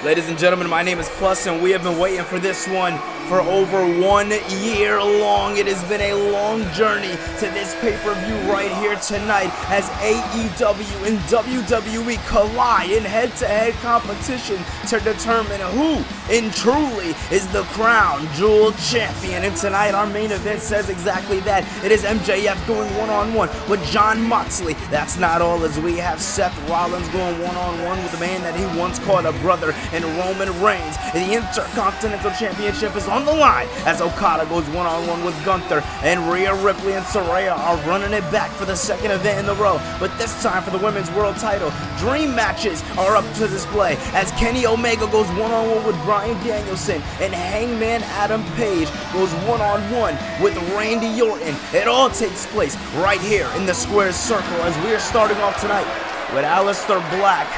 Ladies and gentlemen, my name is Plus, and we have been waiting for this one for over 1 year long. It has been a long journey to this pay-per-view right here tonight as AEW and WWE collide in head-to-head competition to determine who, in truly, is the crown jewel champion. And tonight, our main event says exactly that. It is MJF going one-on-one with Jon Moxley. That's not all, as we have Seth Rollins going one-on-one with the man that he once called a brother, and Roman Reigns. The Intercontinental Championship is on the line as Okada goes one-on-one with Gunther, and Rhea Ripley and Saraya are running it back for the second event in a row. But this time for the women's world title, dream matches are up to display as Kenny Omega goes one-on-one with Bryan Danielson, and Hangman Adam Page goes one-on-one with Randy Orton. It all takes place right here in the square circle as we are starting off tonight with Aleister Black,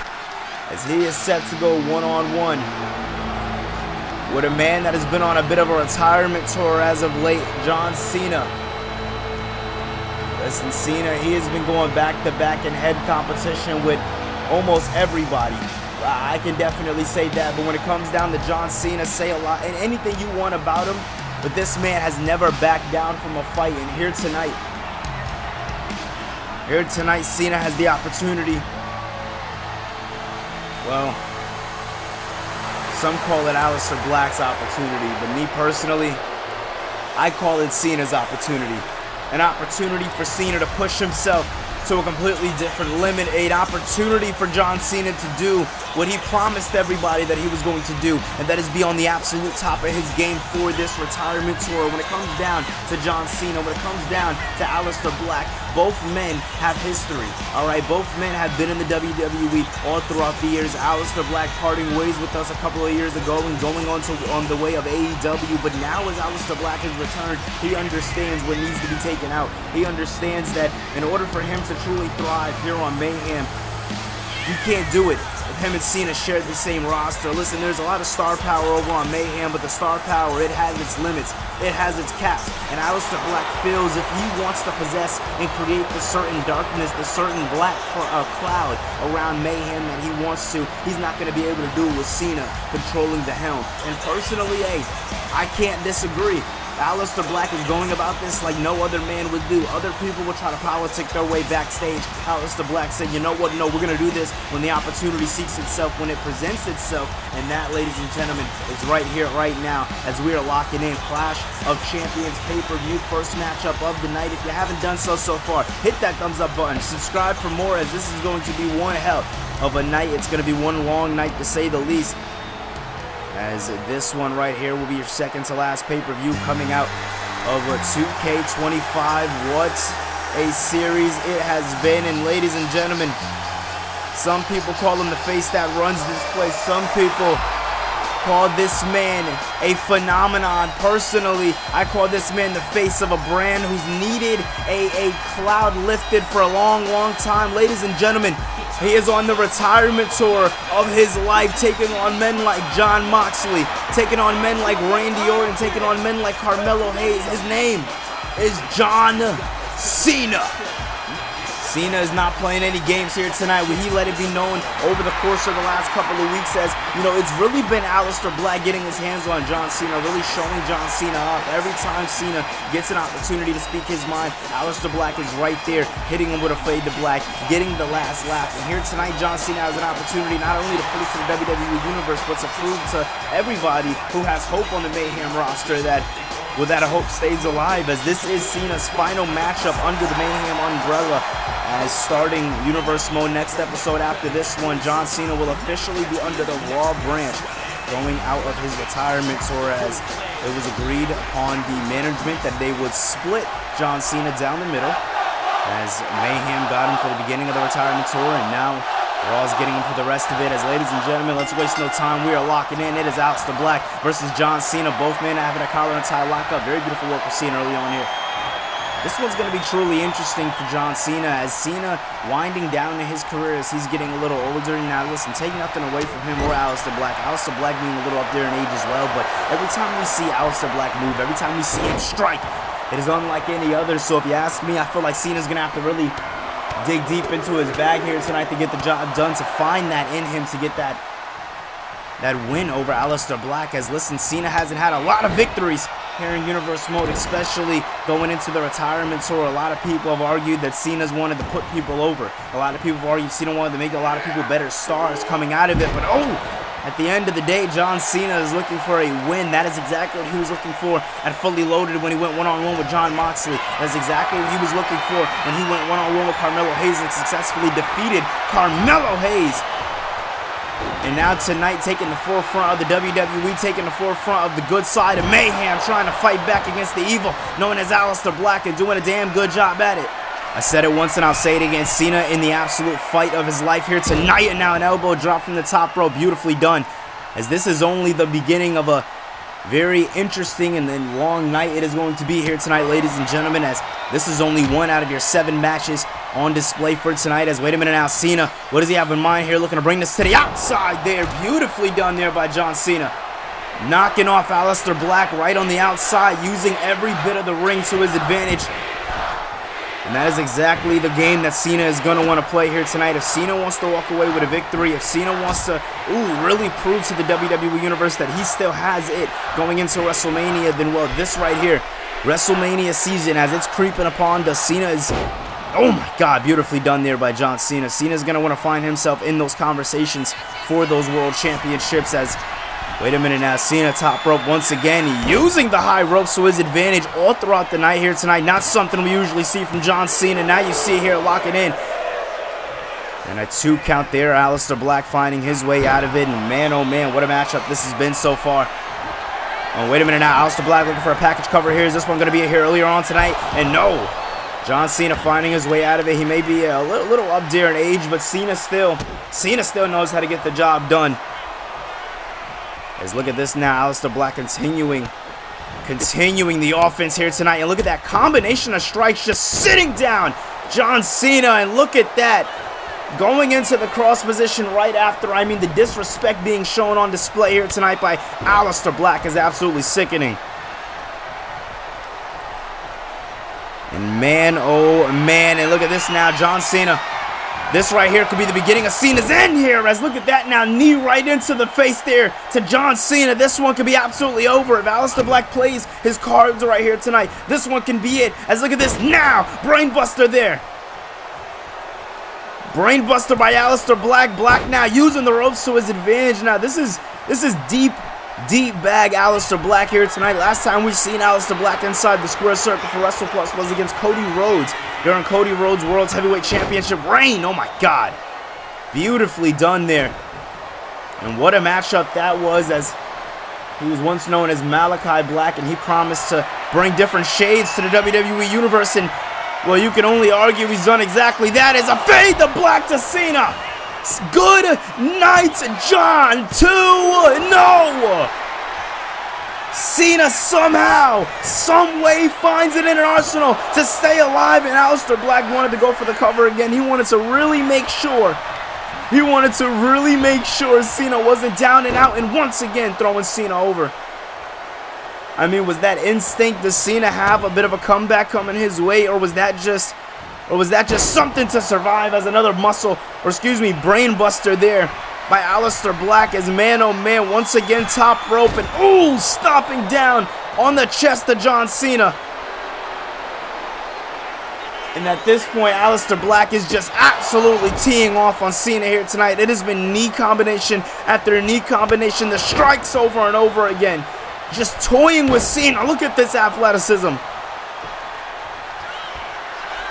as he is set to go one-on-one with a man that has been on a bit of a retirement tour as of late, John Cena. Listen, Cena, he has been going back-to-back in head competition with almost everybody. I can definitely say that, but when it comes down to John Cena, say a lot and anything you want about him, but this man has never backed down from a fight, and here tonight, Cena has the opportunity. Well, some call it Aleister Black's opportunity, but me personally, I call it Cena's opportunity. An opportunity for Cena to push himself to a completely different limit, an opportunity for John Cena to do what he promised everybody that he was going to do, and that is be on the absolute top of his game for this retirement tour. When it comes down to John Cena, when it comes down to Aleister Black, both men have history, alright? Both men have been in the WWE all throughout the years. Aleister Black parting ways with us a couple of years ago and going on the way of AEW, but now as Aleister Black has returned, he understands what needs to be taken out. He understands that in order for him to truly thrive here on Mayhem, you can't do it if him and Cena shared the same roster. Listen, there's a lot of star power over on Mayhem, but the star power, it has its limits. It has its caps. And Aleister Black feels if he wants to possess and create the certain darkness, the certain black cloud around Mayhem that he wants to, he's not going to be able to do it with Cena controlling the helm. And personally, hey, I can't disagree. Aleister Black is going about this like no other man would do. Other people will try to politic their way backstage. Aleister Black said, you know what, no, we're going to do this when the opportunity seeks itself, when it presents itself. And that, ladies and gentlemen, is right here, right now, as we are locking in Clash of Champions pay-per-view, first matchup of the night. If you haven't done so far, hit that thumbs up button. Subscribe for more, as this is going to be one hell of a night. It's going to be one long night, to say the least, as this one right here will be your second to last pay-per-view coming out of a 2K25. What a series it has been. And ladies and gentlemen, some people call him the face that runs this place. Some people call this man a phenomenon. Personally, I call this man the face of a brand who's needed a cloud lifted for a long time. Ladies and gentlemen, he is on the retirement tour of his life, taking on men like Jon Moxley, taking on men like Randy Orton, taking on men like Carmelo Hayes. His name is John Cena. Cena is not playing any games here tonight. He let it be known over the course of the last couple of weeks as, you know, it's really been Aleister Black getting his hands on John Cena, really showing John Cena up. Every time Cena gets an opportunity to speak his mind, Aleister Black is right there, hitting him with a fade to black, getting the last laugh. And here tonight, John Cena has an opportunity not only to prove to the WWE Universe, but to prove to everybody who has hope on the Mayhem roster that, well, that hope stays alive, as this is Cena's final matchup under the Mayhem umbrella. As starting Universe Mode next episode after this one, John Cena will officially be under the Raw branch, going out of his retirement tour, as it was agreed upon the management that they would split John Cena down the middle, as Mayhem got him for the beginning of the retirement tour, and now Raw's getting him for the rest of it. As ladies and gentlemen, let's waste no time. We are locking in. It is Aleister Black versus John Cena. Both men having a collar and tie lockup. Very beautiful work we're seeing early on here. This one's going to be truly interesting for John Cena, as Cena winding down in his career as he's getting a little older. Now, listen, take nothing away from him or Aleister Black. Aleister Black being a little up there in age as well, but every time we see Aleister Black move, every time we see him strike, it is unlike any other. So if you ask me, I feel like Cena's going to have to really dig deep into his bag here tonight to get the job done, to find that in him, to get that that win over Aleister Black, as listen, Cena hasn't had a lot of victories here in Universe Mode, especially going into the retirement tour. A lot of people have argued that Cena's wanted to put people over. A lot of people have argued Cena wanted to make a lot of people better stars coming out of it, but at the end of the day, John Cena is looking for a win. That is exactly what he was looking for at Fully Loaded when he went one-on-one with Jon Moxley. That's exactly what he was looking for when he went one-on-one with Carmelo Hayes and successfully defeated Carmelo Hayes. And now tonight, taking the forefront of the WWE, taking the forefront of the good side of Mayhem, trying to fight back against the evil known as Aleister Black, and doing a damn good job at it. I said it once and I'll say it again. Cena in the absolute fight of his life here tonight, and now an elbow drop from the top rope, beautifully done. As this is only the beginning of a very interesting and then long night it is going to be here tonight, ladies and gentlemen, as this is only one out of your 7 matches on display for tonight. As wait a minute now, Cena, what does he have in mind here? Looking to bring this to the outside there. Beautifully done there by John Cena. Knocking off Aleister Black right on the outside, using every bit of the ring to his advantage. And that is exactly the game that Cena is going to want to play here tonight. If Cena wants to walk away with a victory, if Cena wants to really prove to the WWE Universe that he still has it going into WrestleMania, then well, this right here, WrestleMania season, as it's creeping upon us, Cena is, oh my God, beautifully done there by John Cena. Cena's going to want to find himself in those conversations for those world championships. As wait a minute now, Cena top rope once again, using the high ropes to his advantage all throughout the night here tonight. Not something we usually see from John Cena. Now you see here locking in. And a 2 count there, Aleister Black finding his way out of it. And man, oh man, what a matchup this has been so far. Oh, wait a minute now, Aleister Black looking for a package cover here. Is this one going to be here earlier on tonight? And no, John Cena finding his way out of it. He may be a little up there in age, but Cena still knows how to get the job done. As look at this now, Aleister Black continuing the offense here tonight. And look at that combination of strikes just sitting down John Cena. And look at that, going into the cross position right after. I mean, the disrespect being shown on display here tonight by Aleister Black is absolutely sickening. And man, oh man, and look at this now, John Cena. This right here could be the beginning of Cena's end here, as look at that now, knee right into the face there to John Cena. This one could be absolutely over if Aleister Black plays his cards right here tonight. This one can be it, as look at this now, brainbuster there. Brainbuster by Aleister Black. Black now using the ropes to his advantage. Now this is deep bag Aleister Black here tonight. Last time we've seen Aleister Black inside the square circle for Wrestlepluss was against Cody Rhodes during Cody Rhodes' World's Heavyweight Championship reign. Oh my God, beautifully done there. And what a matchup that was, as he was once known as Malachi Black, and he promised to bring different shades to the WWE Universe. And well, you can only argue he's done exactly that, as a fade to Black to Cena. Good night, John. 2-0. Cena somehow, some way finds it in an arsenal to stay alive, and Aleister Black wanted to go for the cover again. He wanted to really make sure. Cena wasn't down and out, and once again throwing Cena over. I mean, was that instinct? Does Cena have a bit of a comeback coming his way, or was that just something to survive, as another brain buster there by Aleister Black, as man oh man, once again top rope, and stomping down on the chest of John Cena. And at this point, Aleister Black is just absolutely teeing off on Cena here tonight. It has been knee combination after knee combination, the strikes over and over again, just toying with Cena. Look at this athleticism.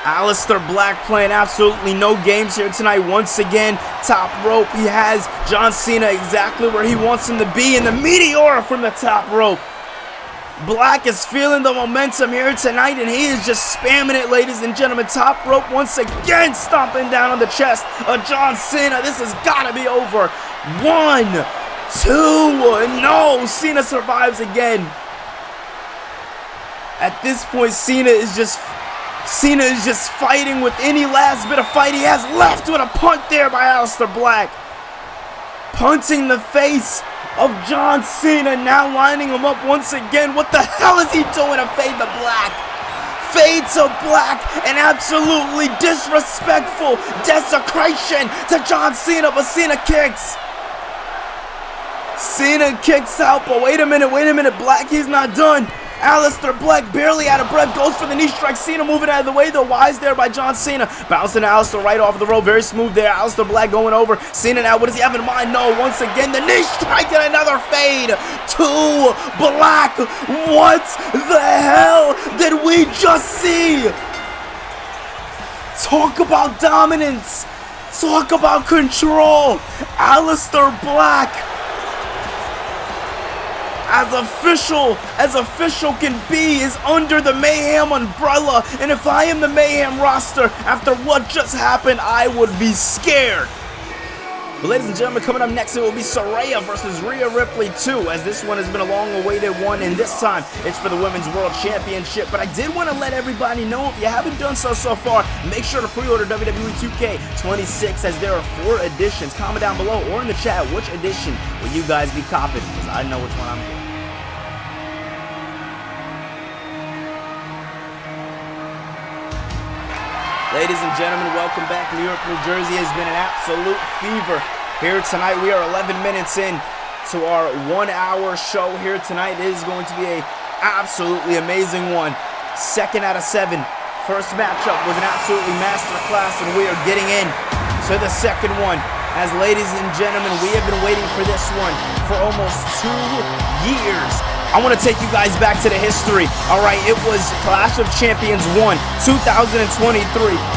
Aleister Black playing absolutely no games here tonight. Once again, top rope. He has John Cena exactly where he wants him to be, in the Meteora from the top rope. Black is feeling the momentum here tonight, and he is just spamming it, ladies and gentlemen. Top rope once again, stomping down on the chest of John Cena. This has got to be over. 1, 2, no, Cena survives again. At this point, Cena is just fighting with any last bit of fight he has left, with a punt there by Aleister Black. Punting the face of John Cena, now lining him up once again. What the hell is he doing? A fade to Black. Fade to Black, an absolutely disrespectful desecration to John Cena, but Cena kicks. Cena kicks out, but wait a minute, Black, he's not done. Aleister Black, barely out of breath, goes for the knee strike. Cena moving out of the way, though. Wise there by John Cena. Bouncing Aleister right off the rope. Very smooth there. Aleister Black going over. Cena now, what does he have in mind? No, once again, the knee strike and another fade to Black. What the hell did we just see? Talk about dominance. Talk about control. Aleister Black, as official can be, is under the Mayhem umbrella. And if I am the Mayhem roster, after what just happened, I would be scared. But ladies and gentlemen, coming up next, it will be Saraya versus Rhea Ripley 2, as this one has been a long-awaited one, and this time it's for the Women's World Championship. But I did want to let everybody know, if you haven't done so far, make sure to pre-order WWE 2K25, as there are 4 editions. Comment down below or in the chat which edition will you guys be copping, because I know which one I'm getting. Ladies and gentlemen, welcome back. New York, New Jersey has been an absolute fever here tonight. We are 11 minutes in to our 1-hour show here tonight. It is going to be an absolutely amazing one. 2nd out of 7. First matchup was an absolutely masterclass, and we are getting in to the second one. As ladies and gentlemen, we have been waiting for this one for almost 2 years. I want to take you guys back to the history. All right, it was Clash of Champions 1, 2023.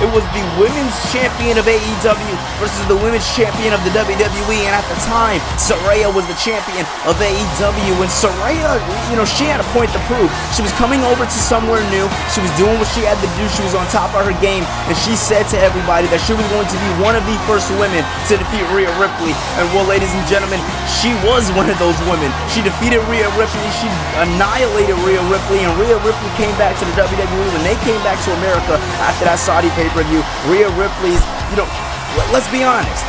It was the women's champion of AEW versus the women's champion of the WWE. And at the time, Saraya was the champion of AEW. And Saraya, she had a point to prove. She was coming over to somewhere new. She was doing what she had to do. She was on top of her game. And she said to everybody that she was going to be one of the first women to defeat Rhea Ripley. And well, ladies and gentlemen, she was one of those women. She defeated Rhea Ripley. She annihilated Rhea Ripley, and Rhea Ripley came back to the WWE. When they came back to America after that Saudi pay-per-view, Rhea Ripley's, let's be honest,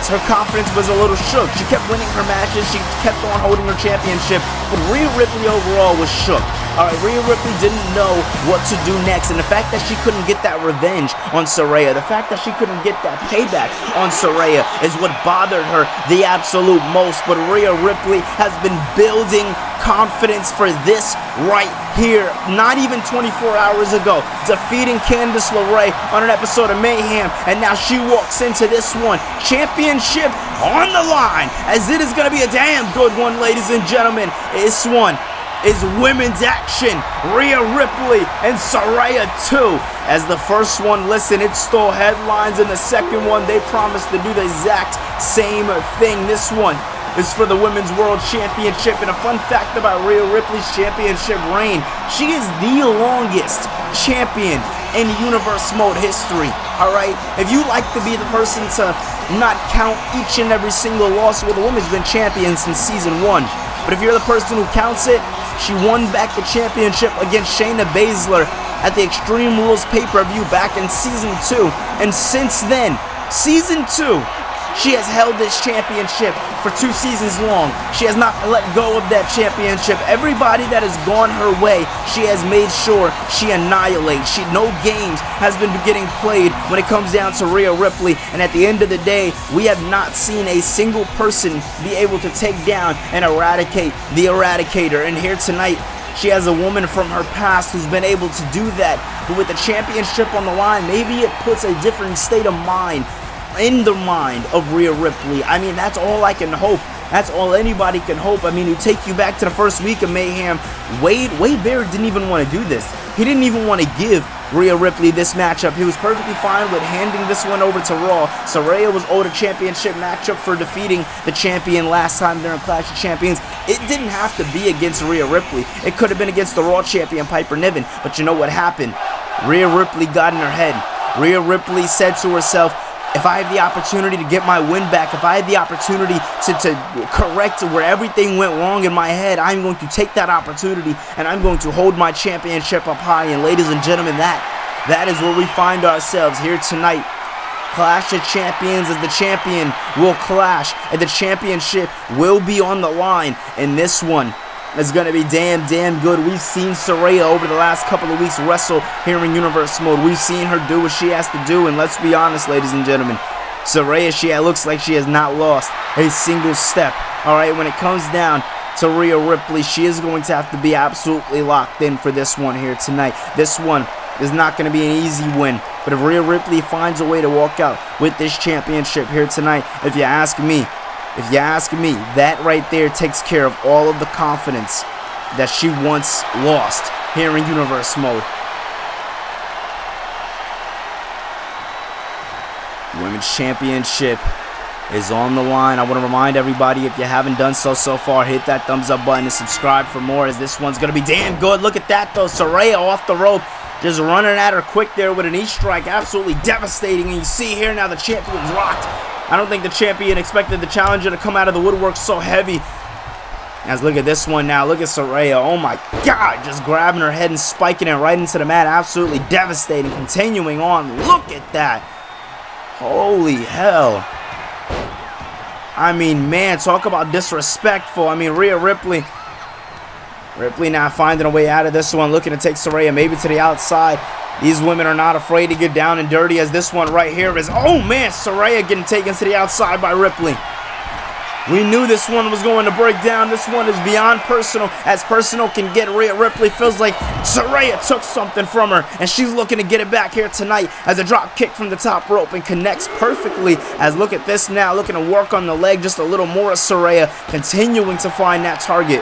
her confidence was a little shook. She kept winning her matches, she kept on holding her championship, but Rhea Ripley overall was shook. Alright, Rhea Ripley didn't know what to do next, and the fact that she couldn't get that revenge on Saraya, the fact that she couldn't get that payback on Saraya is what bothered her the absolute most. But Rhea Ripley has been building confidence for this right here. Not even 24 hours ago, defeating Candice LeRae on an episode of Mayhem, and now she walks into this one, championship on the line, as it is going to be a damn good one, ladies and gentlemen. This one is women's action. Rhea Ripley and Saraya 2. As the first one, listen, it stole headlines, and the second one, they promised to do the exact same thing. This one is for the Women's World Championship. And a fun fact about Rhea Ripley's championship reign, she is the longest champion in Universe Mode history. Alright, if you like to be the person to not count each and every single loss, well, the woman's been champion since season 1. But if you're the person who counts it, she won back the championship against Shayna Baszler at the Extreme Rules pay-per-view back in season 2. And since then, season 2, she has held this championship for 2 seasons long. She has not let go of that championship. Everybody that has gone her way, she has made sure she annihilates. No games has been getting played when it comes down to Rhea Ripley. And at the end of the day, we have not seen a single person be able to take down and eradicate the Eradicator. And here tonight, she has a woman from her past who's been able to do that. But with the championship on the line, maybe it puts a different state of mind in the mind of Rhea Ripley. I mean, that's all I can hope. That's all anybody can hope. I mean, to take you back to the first week of Mayhem, Wade Barrett didn't even want to do this. He didn't even want to give Rhea Ripley this matchup. He was perfectly fine with handing this one over to Raw. Saraya was owed a championship matchup for defeating the champion last time during Clash of Champions. It didn't have to be against Rhea Ripley. It could have been against the Raw champion, Piper Niven. But you know what happened? Rhea Ripley got in her head. Rhea Ripley said to herself, if I have the opportunity to get my win back, if I have the opportunity to correct where everything went wrong in my head, I'm going to take that opportunity and I'm going to hold my championship up high. And ladies and gentlemen, that is where we find ourselves here tonight. Clash of Champions, as the champion will clash and the championship will be on the line. And this one is going to be damn good. We've seen Saraya over the last couple of weeks wrestle here in Universe Mode. We've seen her do what she has to do, and let's be honest, ladies and gentlemen, Saraya, she looks like she has not lost a single step. All right, when it comes down to Rhea Ripley, she is going to have to be absolutely locked in for this one here tonight. This one is not going to be an easy win. But if Rhea Ripley finds a way to walk out with this championship here tonight, if you ask me, that right there takes care of all of the confidence that she once lost here in Universe Mode. Women's Championship is on the line. I want to remind everybody, if you haven't done so far, hit that thumbs up button and subscribe for more, as this one's going to be damn good. Look at that, though. Saraya off the rope, just running at her quick there with an E-strike. Absolutely devastating. And you see here now the champion's rocked. I don't think the champion expected the challenger to come out of the woodwork so heavy. As look at this one now. Look at Saraya. Oh my God. Just grabbing her head and spiking it right into the mat. Absolutely devastating. Continuing on. Look at that. Holy hell. I mean, man, talk about disrespectful. I mean, Rhea Ripley now finding a way out of this one, looking to take Saraya maybe to the outside. These women are not afraid to get down and dirty, as this one right here is, oh man, Saraya getting taken to the outside by Ripley. We knew this one was going to break down. This one is beyond personal, as personal can get. Rhea Ripley feels like Saraya took something from her, and she's looking to get it back here tonight as a drop kick from the top rope and connects perfectly. As look at this now, looking to work on the leg just a little more of Saraya, continuing to find that target.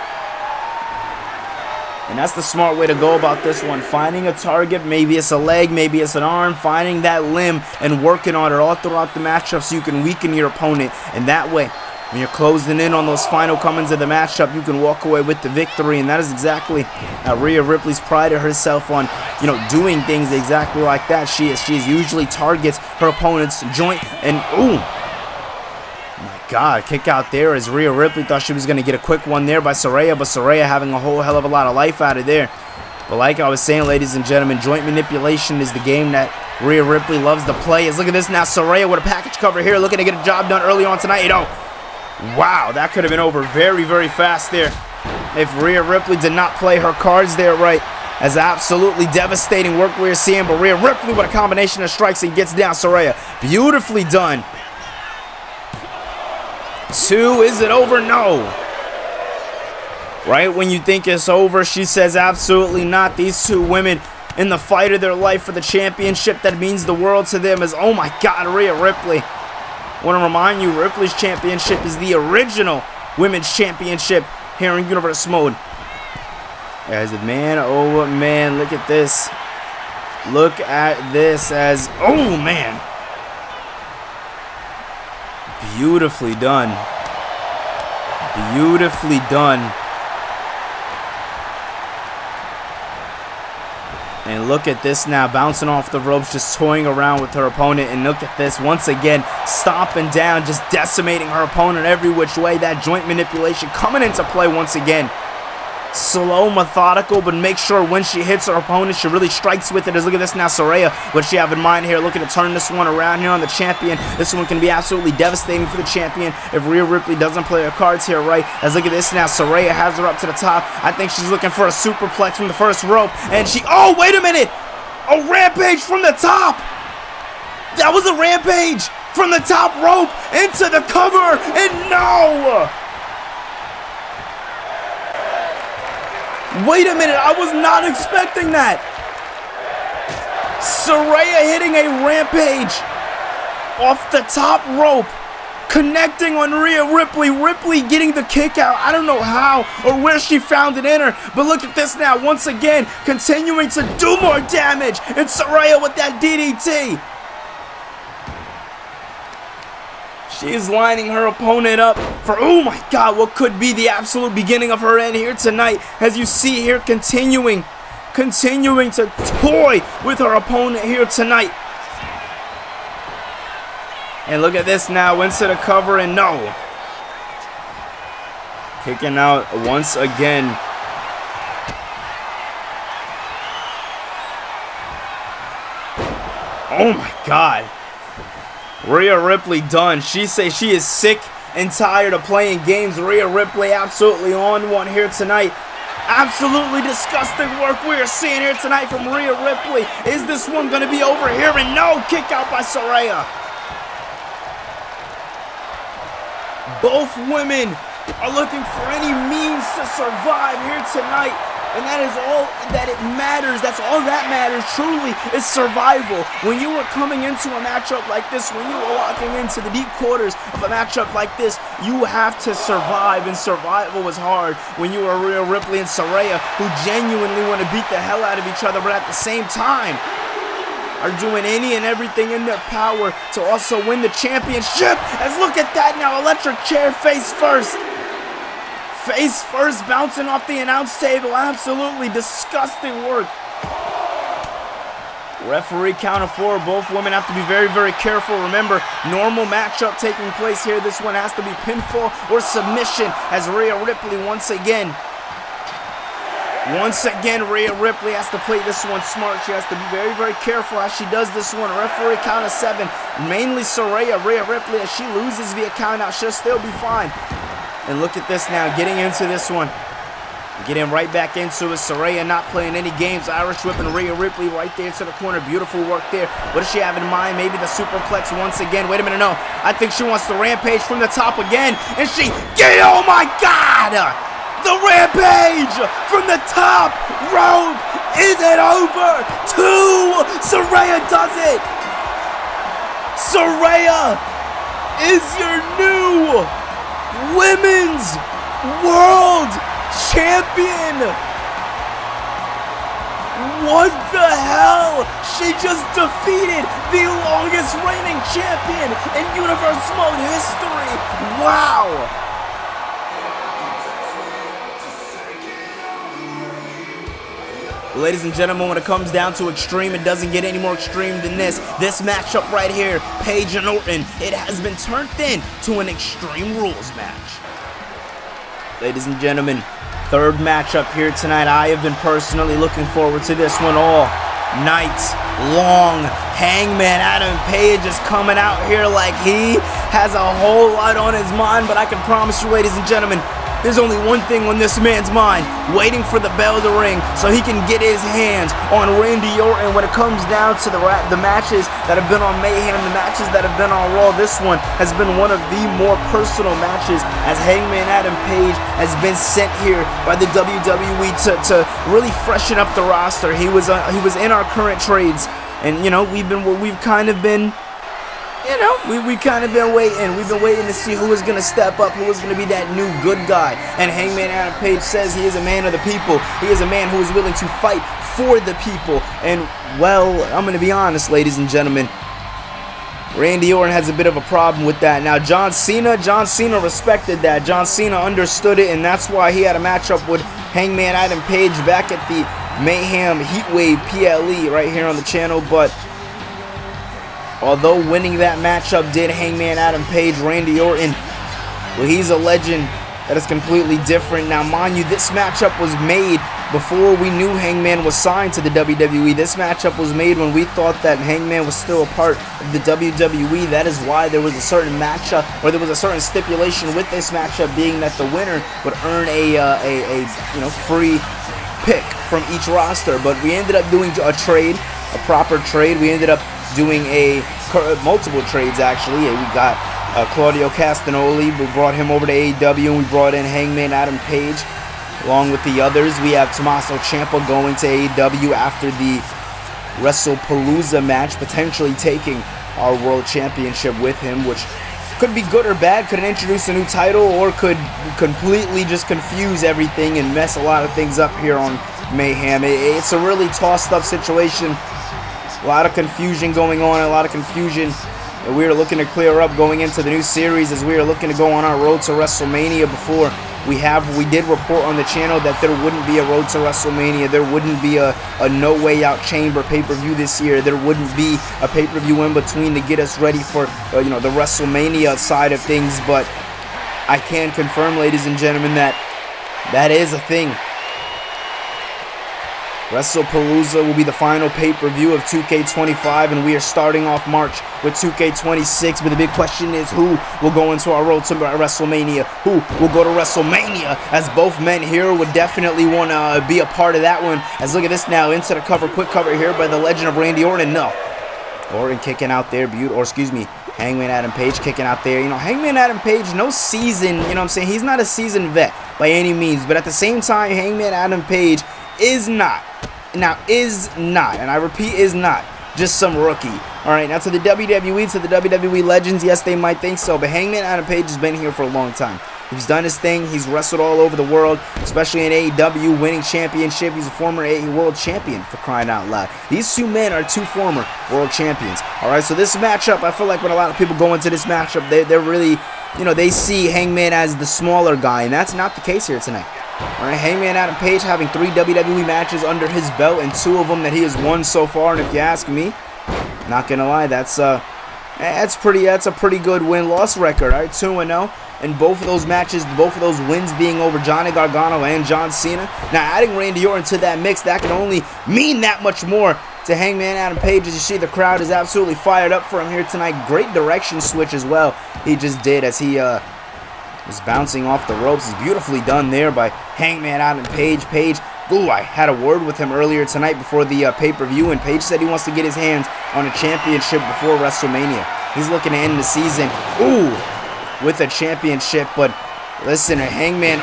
And that's the smart way to go about this one. Finding a target, maybe it's a leg, maybe it's an arm, finding that limb and working on it all throughout the matchup so you can weaken your opponent. And that way, when you're closing in on those final comings of the matchup, you can walk away with the victory. And that is exactly how Rhea Ripley's prided herself on, doing things exactly like that. She usually targets her opponent's joint. And, ooh, my God, kick out there, as Rhea Ripley thought she was going to get a quick one there by Saraya, but Saraya having a whole hell of a lot of life out of there. But like I was saying, ladies and gentlemen, joint manipulation is the game that Rhea Ripley loves to play. Look at this now, Saraya with a package cover here, looking to get a job done early on tonight. Wow, that could have been over very, very fast there if Rhea Ripley did not play her cards there right. As absolutely devastating work we're seeing, but Rhea Ripley with a combination of strikes and gets down Saraya. Beautifully done. 2, is it over? No. Right when you think it's over, she says absolutely not. These two women in the fight of their life for the championship that means the world to them, is, oh my God, Rhea Ripley. I want to remind you, Ripley's championship is the original women's championship here in Universe Mode. As a man, oh man, look at this. Look at this as, oh man. Beautifully done. Beautifully done. And look at this now, bouncing off the ropes, just toying around with her opponent. And look at this, once again, stomping down, just decimating her opponent every which way. That joint manipulation coming into play once again. Slow, methodical, but make sure when she hits her opponent, she really strikes with it. As look at this now, Saraya, what she have in mind here, looking to turn this one around here on the champion. This one can be absolutely devastating for the champion if Rhea Ripley doesn't play her cards here right. As look at this now, Saraya has her up to the top. I think she's looking for a superplex from the first rope, and she, oh, wait a minute, a rampage from the top. That was a rampage from the top rope into the cover, and no. Wait a minute, I was not expecting that. Saraya hitting a rampage off the top rope, connecting on Rhea Ripley. Ripley getting the kick out. I don't know how or where she found it in her, but look at this now, once again, continuing to do more damage. And Saraya with that DDT. She is lining her opponent up for, oh my God, what could be the absolute beginning of her end here tonight. As you see here, continuing to toy with her opponent here tonight. And look at this now, into the cover, and no. Kicking out once again. Oh my God. Rhea Ripley done. She says she is sick and tired of playing games. Rhea Ripley absolutely on one here tonight. Absolutely disgusting work we are seeing here tonight from Rhea Ripley. Is this one going to be over here? And no, kick out by Saraya. Both women are looking for any means to survive here tonight. And that is all that it matters. That's all that matters, truly, is survival. When you are coming into a matchup like this, when you are walking into the deep quarters of a matchup like this, you have to survive, and survival was hard when you are Rhea Ripley and Saraya, who genuinely want to beat the hell out of each other, but at the same time are doing any and everything in their power to also win the championship. As look at that now, electric chair face first. Face first, bouncing off the announce table. Absolutely disgusting work. Referee count of 4. Both women have to be very, very careful. Remember, normal matchup taking place here. This one has to be pinfall or submission, as Rhea Ripley once again, Rhea Ripley has to play this one smart. She has to be very, very careful as she does this one. Referee count of 7. Mainly Saraya. Rhea Ripley, as she loses via count out, she'll still be fine. And look at this now, getting into this one. Getting right back into it. Saraya not playing any games. Irish whipping Rhea Ripley right there to the corner. Beautiful work there. What does she have in mind? Maybe the superplex once again. Wait a minute, no. I think she wants the rampage from the top again. And she, oh my God! The rampage from the top rope. Is it over? 2. Saraya does it. Saraya is your new Women's World Champion. What the hell? She just defeated the longest reigning champion in Universe Mode history. Wow. Ladies and gentlemen, when it comes down to extreme, it doesn't get any more extreme than this. This matchup right here, Paige and Orton, it has been turned into an Extreme Rules match. Ladies and gentlemen, third matchup here tonight. I have been personally looking forward to this one all night long. Hangman Adam Page is coming out here like he has a whole lot on his mind, but I can promise you, ladies and gentlemen, there's only one thing on this man's mind, waiting for the bell to ring so he can get his hands on Randy Orton. When it comes down to the matches that have been on Mayhem, the matches that have been on Raw, this one has been one of the more personal matches, as Hangman Adam Page has been sent here by the WWE to really freshen up the roster. He was in our current trades, and you know, we've kind of been, you know, we kind of been waiting. We've been waiting to see who is going to step up, who is going to be that new good guy. And Hangman Adam Page says he is a man of the people. He is a man who is willing to fight for the people. And, well, I'm going to be honest, ladies and gentlemen, Randy Orton has a bit of a problem with that. Now, John Cena respected that. John Cena understood it, and that's why he had a matchup with Hangman Adam Page back at the Mayhem Heatwave PLE right here on the channel. But although winning that matchup did Hangman Adam Page, Randy Orton, well, he's a legend that is completely different. Now, mind you, this matchup was made before we knew Hangman was signed to the WWE. This matchup was made when we thought that Hangman was still a part of the WWE. That is why there was a certain matchup, or there was a certain stipulation with this matchup, being that the winner would earn a free pick from each roster. But we ended up doing a trade, a proper trade. We ended up doing multiple trades, actually. We got Claudio Castagnoli. We brought him over to AEW, and we brought in Hangman Adam Page along with the others. We have Tommaso Ciampa going to AEW after the Wrestlepluss match, potentially taking our World Championship with him, which could be good or bad. Could introduce a new title, or could completely just confuse everything and mess a lot of things up here on Mayhem. It's a really tossed up situation. A lot of confusion going on, a lot of confusion that we are looking to clear up going into the new series, as we are looking to go on our road to WrestleMania. Before we did report on the channel that there wouldn't be a road to WrestleMania. There wouldn't be a No Way Out Chamber pay-per-view this year. There wouldn't be a pay-per-view in between to get us ready for the WrestleMania side of things. But I can confirm, ladies and gentlemen, that is a thing. Wrestlepluss will be the final pay-per-view of 2K25, and we are starting off March with 2K26. But the big question is, who will go into our road to WrestleMania? Who will go to WrestleMania? As both men here would definitely want to be a part of that one. As look at this now, into the cover, quick cover here by the legend of Randy Orton. No, Orton kicking out there, Hangman Adam Page kicking out there. You know, Hangman Adam Page, no season, you know what I'm saying? He's not a seasoned vet by any means. But at the same time, Hangman Adam Page is not. Now, is not. And I repeat, is not. Just some rookie. Alright, now to the WWE, to the WWE Legends, yes, they might think so. But Hangman Adam Page has been here for a long time. He's done his thing. He's wrestled all over the world, especially in AEW, winning championship. He's a former world champion, for crying out loud. These two men are two former world champions. All right, so this matchup, I feel like when a lot of people go into this matchup, they're really, you know, they see Hangman as the smaller guy, and that's not the case here tonight. All right, Hangman Adam Page having 3 WWE matches under his belt, and 2 of them that he has won so far. And if you ask me, not gonna lie, that's a pretty good win-loss record. All right, 2-0. In both of those matches, both of those wins being over Johnny Gargano and John Cena. Now, adding Randy Orton to that mix, that can only mean that much more to Hangman Adam Page. As you see, the crowd is absolutely fired up for him here tonight. Great direction switch as well he just did as he was bouncing off the ropes. It's beautifully done there by Hangman Adam Page. Ooh, I had a word with him earlier tonight before the pay-per-view, and Page said he wants to get his hands on a championship before WrestleMania. He's looking to end the season. Ooh, with a championship. But listen, Hangman,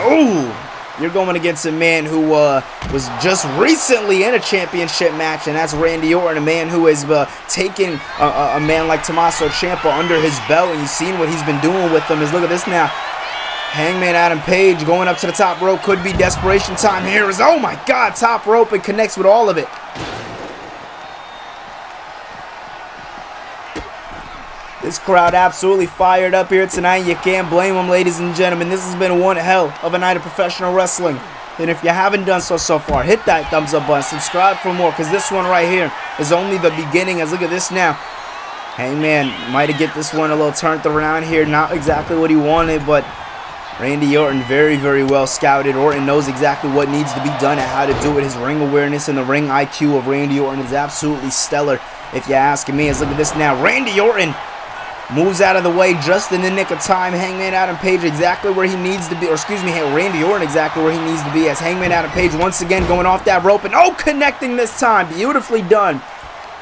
you're going against a man who was just recently in a championship match, and that's Randy Orton, a man who has taken a man like Tommaso Ciampa under his belt, and you've seen what he's been doing with him. Look at this now. Hangman Adam Page going up to the top rope. Could be desperation time here. Oh my God, top rope, and connects with all of it. This crowd absolutely fired up here tonight. You can't blame them, ladies and gentlemen. This has been one hell of a night of professional wrestling. And if you haven't done so far, hit that thumbs up button. Subscribe for more, because this one right here is only the beginning. As look at this now. Hangman might have get this one a little turned around here. Not exactly what he wanted, but Randy Orton very, very well scouted. Orton knows exactly what needs to be done and how to do it. His ring awareness and the ring IQ of Randy Orton is absolutely stellar, if you ask me. As look at this now. Randy Orton moves out of the way just in the nick of time. Hangman Adam Page exactly where he needs to be, or excuse me, Randy Orton exactly where he needs to be, as Hangman Adam Page once again going off that rope and connecting this time. Beautifully done.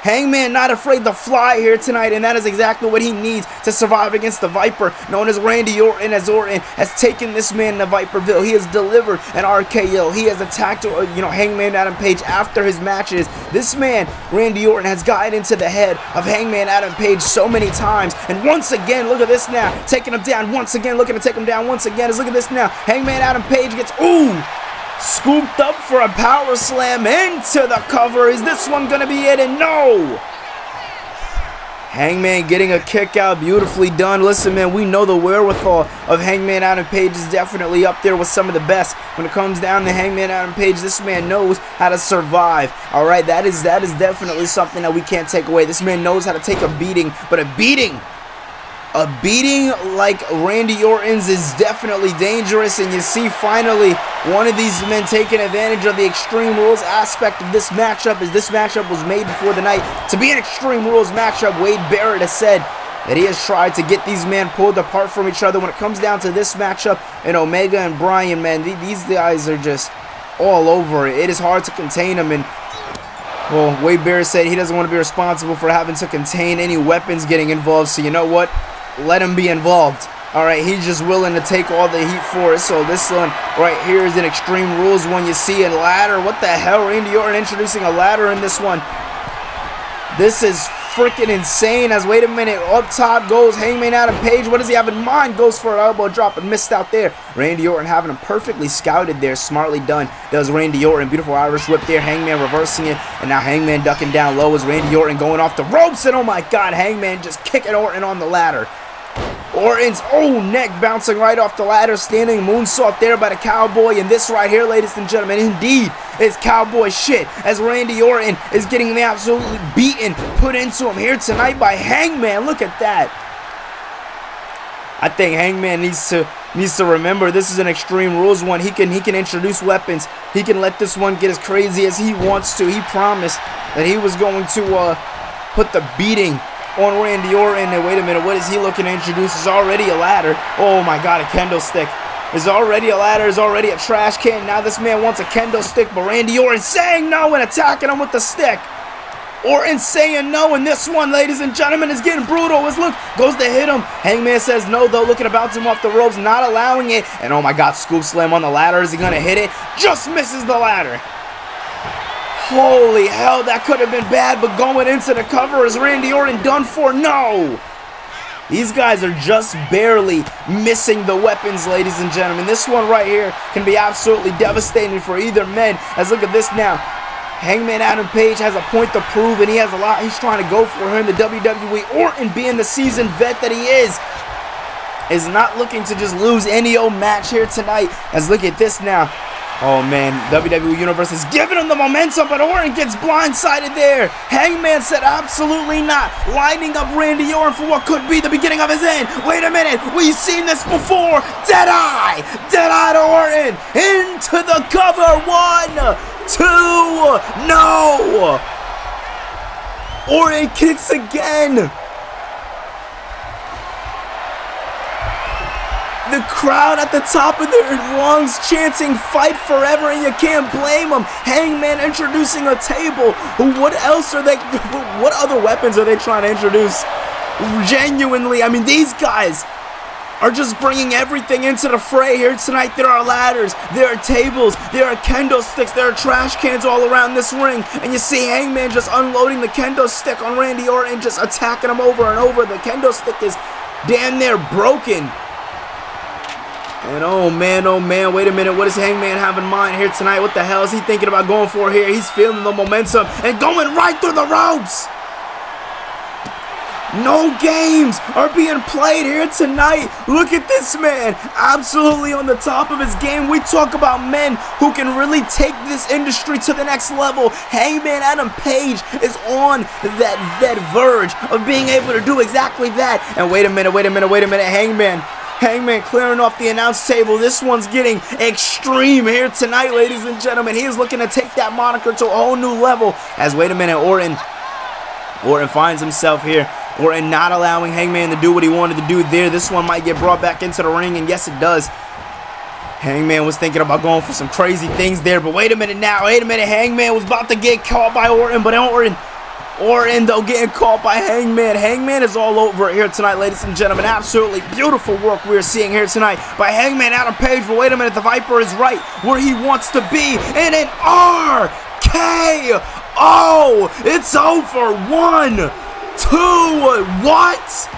Hangman not afraid to fly here tonight, and that is exactly what he needs to survive against the Viper, known as Randy Orton. As Orton has taken this man to Viperville, he has delivered an RKO. He has attacked, Hangman Adam Page after his matches. This man, Randy Orton, has gotten into the head of Hangman Adam Page so many times, and once again, look at this now, taking him down once again, looking to take him down once again. Look at this now. Hangman Adam Page gets scooped up for a power slam into the cover. Is this one gonna be it? And no! Hangman getting a kick out. Beautifully done. Listen, man, we know the wherewithal of Hangman Adam Page is definitely up there with some of the best. When it comes down to Hangman Adam Page, this man knows how to survive. Alright, that is definitely something that we can't take away. This man knows how to take a beating, but a beating like Randy Orton's is definitely dangerous, and you see finally one of these men taking advantage of the Extreme Rules aspect of this matchup, as this matchup was made before the night to be an Extreme Rules matchup. Wade Barrett has said that he has tried to get these men pulled apart from each other. When it comes down to this matchup, and Omega and Bryan, man, these guys are just all over it. It is hard to contain them, and well, Wade Barrett said he doesn't want to be responsible for having to contain any weapons getting involved, so you know what? Let him be involved. Alright, he's just willing to take all the heat for it. So this one right here is an Extreme Rules one. You see a ladder. What the hell? Randy Orton introducing a ladder in this one. This is freaking insane. As wait a minute, up top goes Hangman Adam Page. What does he have in mind? Goes for an elbow drop and missed out there. Randy Orton having him perfectly scouted there. Smartly done. Does Randy Orton. Beautiful Irish whip there. Hangman reversing it. And now Hangman ducking down low as Randy Orton going off the ropes. And oh my God, Hangman just kicking Orton on the ladder. Orton's neck bouncing right off the ladder, standing moonsault there by the Cowboy, and this right here, ladies and gentlemen, indeed is Cowboy shit, as Randy Orton is getting absolutely beaten, put into him here tonight by Hangman. Look at that. I think Hangman needs to remember this is an Extreme Rules one. He can introduce weapons. He can let this one get as crazy as he wants to. He promised that he was going to put the beating on Randy Orton. And wait a minute, what is he looking to introduce? Is already a ladder. Oh my God, a kendo stick. Is already a ladder, is already a trash can. Now this man wants a kendo stick, but Randy Orton saying no and attacking him with the stick. Orton saying no, and this one, ladies and gentlemen, is getting brutal. As look goes to hit him. Hangman says no, though, looking to bounce him off the ropes, not allowing it. And oh my God, scoop slam on the ladder. Is he going to hit it? Just misses the ladder. Holy hell, that could have been bad, but going into the cover is Randy Orton done for? No! These guys are just barely missing the weapons, ladies and gentlemen. This one right here can be absolutely devastating for either men. As look at this now. Hangman Adam Page has a point to prove, and he has a lot he's trying to go for here in the WWE. Orton, being the seasoned vet that he is not looking to just lose any old match here tonight. As look at this now. Oh man, WWE Universe is giving him the momentum, but Orton gets blindsided there. Hangman said absolutely not, lining up Randy Orton for what could be the beginning of his end. Wait a minute, we've seen this before. Deadeye to Orton, into the cover. 1, 2, no. Orton kicks again. The crowd at the top of their lungs chanting "Fight Forever," and you can't blame them. Hangman introducing a table. What else are they? What other weapons are they trying to introduce? Genuinely, I mean, these guys are just bringing everything into the fray here tonight. There are ladders, there are tables, there are kendo sticks, there are trash cans all around this ring. And you see Hangman just unloading the kendo stick on Randy Orton, just attacking him over and over. The kendo stick is damn near broken. And oh man, wait a minute, what does Hangman have in mind here tonight? What the hell is he thinking about going for here? He's feeling the momentum and going right through the ropes. No games are being played here tonight. Look at this man, absolutely on the top of his game. We talk about men who can really take this industry to the next level. Hangman Adam Page is on that verge of being able to do exactly that. And wait a minute, Hangman clearing off the announce table. This one's getting extreme here tonight, ladies and gentlemen. He is looking to take that moniker to a whole new level. As wait a minute, Orton finds himself here. Orton not allowing Hangman to do what he wanted to do there. This one might get brought back into the ring, and yes, it does. Hangman was thinking about going for some crazy things there, but wait a minute. Hangman was about to get caught by Orton, but Orton, though, getting caught by Hangman. Hangman is all over it here tonight, ladies and gentlemen. Absolutely beautiful work we're seeing here tonight by Hangman Adam Page. But wait a minute, the Viper is right where he wants to be. And an RKO! It's over. 1, 2, what?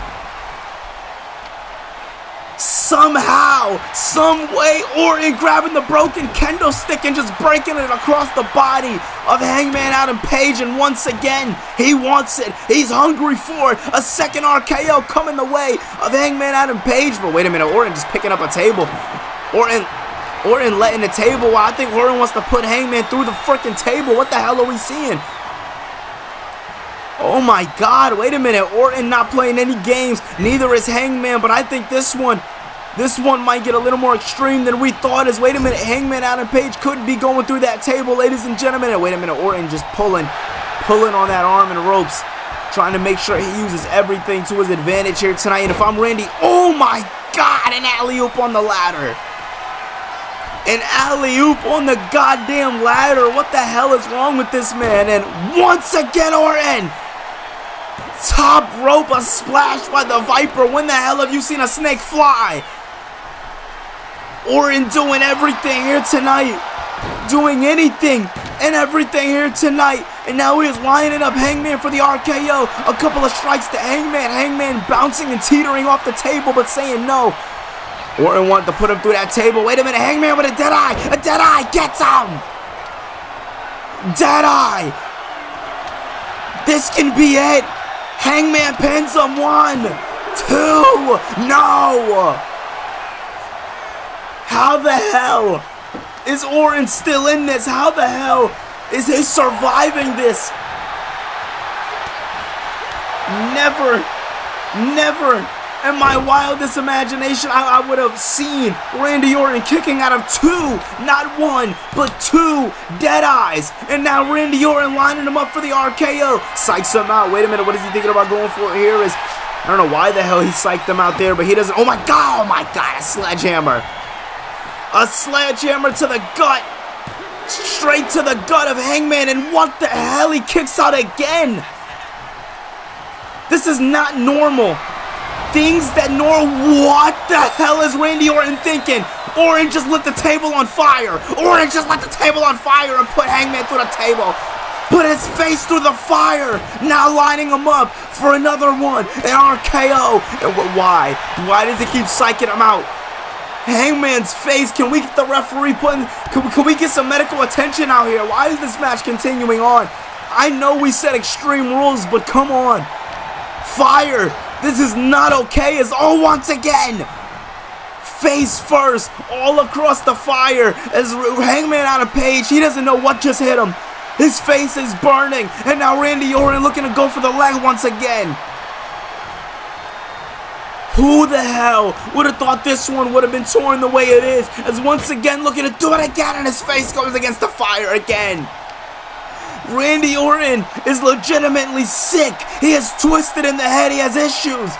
Somehow, some way, Orton grabbing the broken kendo stick and just breaking it across the body of Hangman Adam Page. And once again, he wants it. He's hungry for it. A second RKO coming the way of Hangman Adam Page. But wait a minute, Orton just picking up a table. Orton letting the table. Well, I think Orton wants to put Hangman through the freaking table. What the hell are we seeing? Oh my God, wait a minute. Orton not playing any games. Neither is Hangman, but I think this one might get a little more extreme than we thought. As wait a minute, Hangman Adam Page could be going through that table, ladies and gentlemen. And wait a minute, Orton just pulling on that arm and ropes, trying to make sure he uses everything to his advantage here tonight. And if I'm Randy, oh my God, an alley-oop on the ladder. An alley-oop on the goddamn ladder. What the hell is wrong with this man? And once again, Orton. Top rope, a splash by the Viper. When the hell have you seen a snake fly? Orton doing everything here tonight. Doing anything and everything here tonight. And now he is lining up Hangman for the RKO. A couple of strikes to Hangman. Hangman bouncing and teetering off the table, but saying no. Orton wanted to put him through that table. Wait a minute, Hangman with a Deadeye. A Deadeye gets him. Deadeye. This can be it. Hangman pins him. 1, 2, no. How the hell is Orton still in this? How the hell is he surviving this? Never in my wildest imagination I would have seen Randy Orton kicking out of 2, not 1, but 2 Deadeyes. And now Randy Orton lining him up for the RKO. Psychs him out. Wait a minute, what is he thinking about going for here? I don't know why the hell he psyched them out there, but he doesn't. Oh my God, a sledgehammer. A sledgehammer to the gut. straight to the gut of Hangman, and what the hell? He kicks out again. This is not normal. What the hell is Randy Orton thinking? Orton just lit the table on fire. Orton just lit the table on fire and put Hangman through the table. Put his face through the fire. Now lining him up for another one. An RKO. And why? Why does he keep psyching him out? Hangman's face. Can we get the referee putting? Can we get some medical attention out here? Why is this match continuing on? I know we said extreme rules, but come on. Fire. This is not okay. Once again. Face first, all across the fire as Hangman Adam Page, he doesn't know what just hit him. His face is burning, and now Randy Orton looking to go for the leg once again. Who the hell would have thought this one would have been torn the way it is, as once again looking to do it again, and his face goes against the fire again. Randy Orton is legitimately sick. He is twisted in the head. He has issues.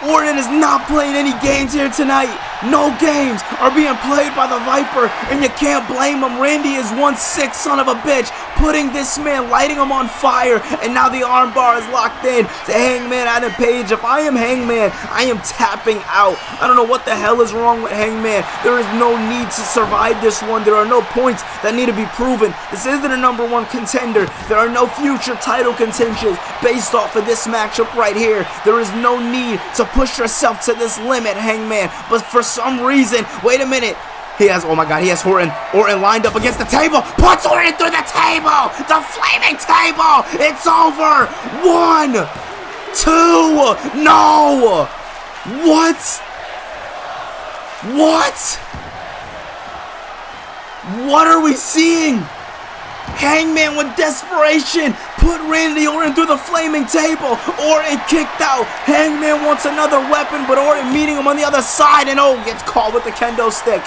Orton is not playing any games here tonight. No games are being played by the Viper, and you can't blame him. Randy is one sick son of a bitch, putting this man, lighting him on fire, and now the armbar is locked in to Hangman Adam Page. If I am Hangman, I am tapping out. I don't know what the hell is wrong with Hangman. There is no need to survive this one. There are no points that need to be proven. This isn't a #1 contender. There are no future title contentions based off of this matchup right here. There is no need to push yourself to this limit, Hangman. But for some reason, wait a minute. He has Orton lined up against the table. Puts Orton through the table. The flaming table. It's over. 1, 2. No. What? What are we seeing? Hangman with desperation put Randy Orton through the flaming table. Orton kicked out. Hangman wants another weapon, but Orton meeting him on the other side, and gets caught with the kendo stick.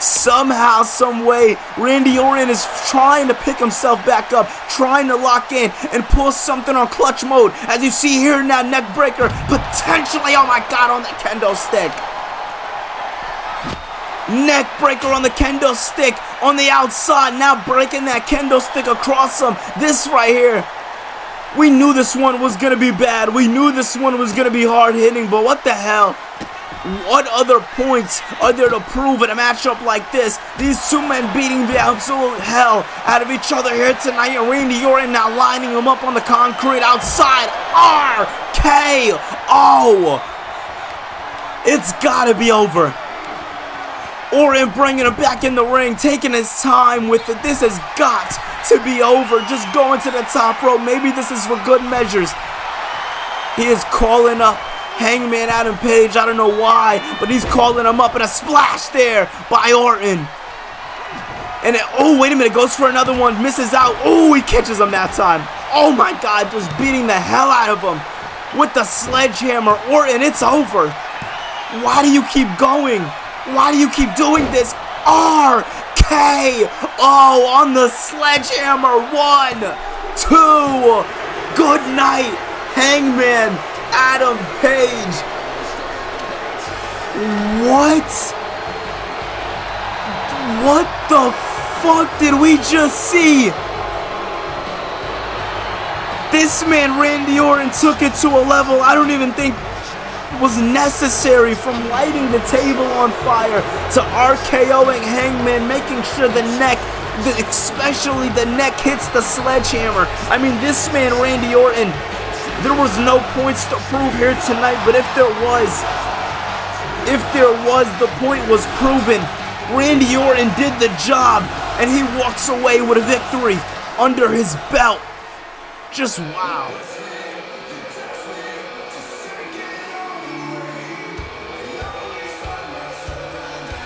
Somehow, some way, Randy Orton is trying to pick himself back up, trying to lock in and pull something on clutch mode. As you see here now, neck breaker, potentially, oh my god, on the kendo stick. Neck breaker on the kendo stick on the outside, now breaking that kendo stick across him. This right here, we knew this one was going to be bad. We knew this one was going to be hard hitting, but what the hell? What other points are there to prove in a matchup like this? These two men beating the absolute hell out of each other here tonight. And Randy Orton now lining him up on the concrete outside. RKO. It's got to be over. Orton bringing him back in the ring, taking his time with it. This has got to be over. Just going to the top rope. Maybe this is for good measures. He is calling up Hangman Adam Page. I don't know why, but he's calling him up, and a splash there by Orton. And wait a minute, goes for another one, misses out. He catches him that time. Oh my god, just beating the hell out of him with the sledgehammer. Orton, it's over. Why do you keep going? Why do you keep doing this? RKO on the sledgehammer. 1, 2. Good night, Hangman Adam Page. What the fuck did we just see? This man, Randy Orton, took it to a level I don't even think was necessary, from lighting the table on fire to RKOing Hangman, making sure the neck, especially the neck, hits the sledgehammer. I mean, this man, Randy Orton, there was no points to prove here tonight, but if there was, the point was proven. Randy Orton did the job, and he walks away with a victory under his belt. Just wow.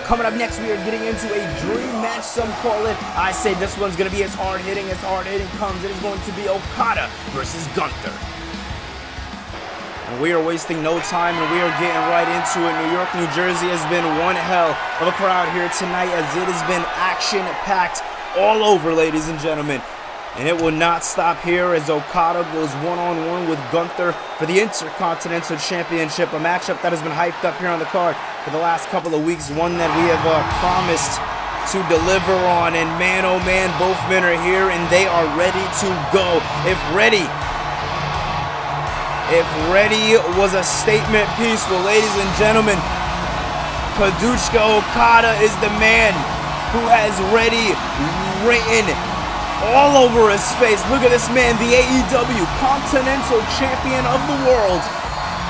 Coming up next, we are getting into a dream match, some call it. I say this one's going to be as hard-hitting comes. It is going to be Okada versus Gunther. And we are wasting no time, and we are getting right into it. New York, New Jersey has been one hell of a crowd here tonight, as it has been action-packed all over, ladies and gentlemen. And it will not stop here as Okada goes one-on-one with Gunther for the Intercontinental Championship, a matchup that has been hyped up here on the card for the last couple of weeks, one that we have promised to deliver on. And man, oh man, both men are here and they are ready to go. If ready was a statement piece, well, ladies and gentlemen, Kazuchika Okada is the man who has ready written all over his face. Look at this man, the AEW Continental Champion of the world.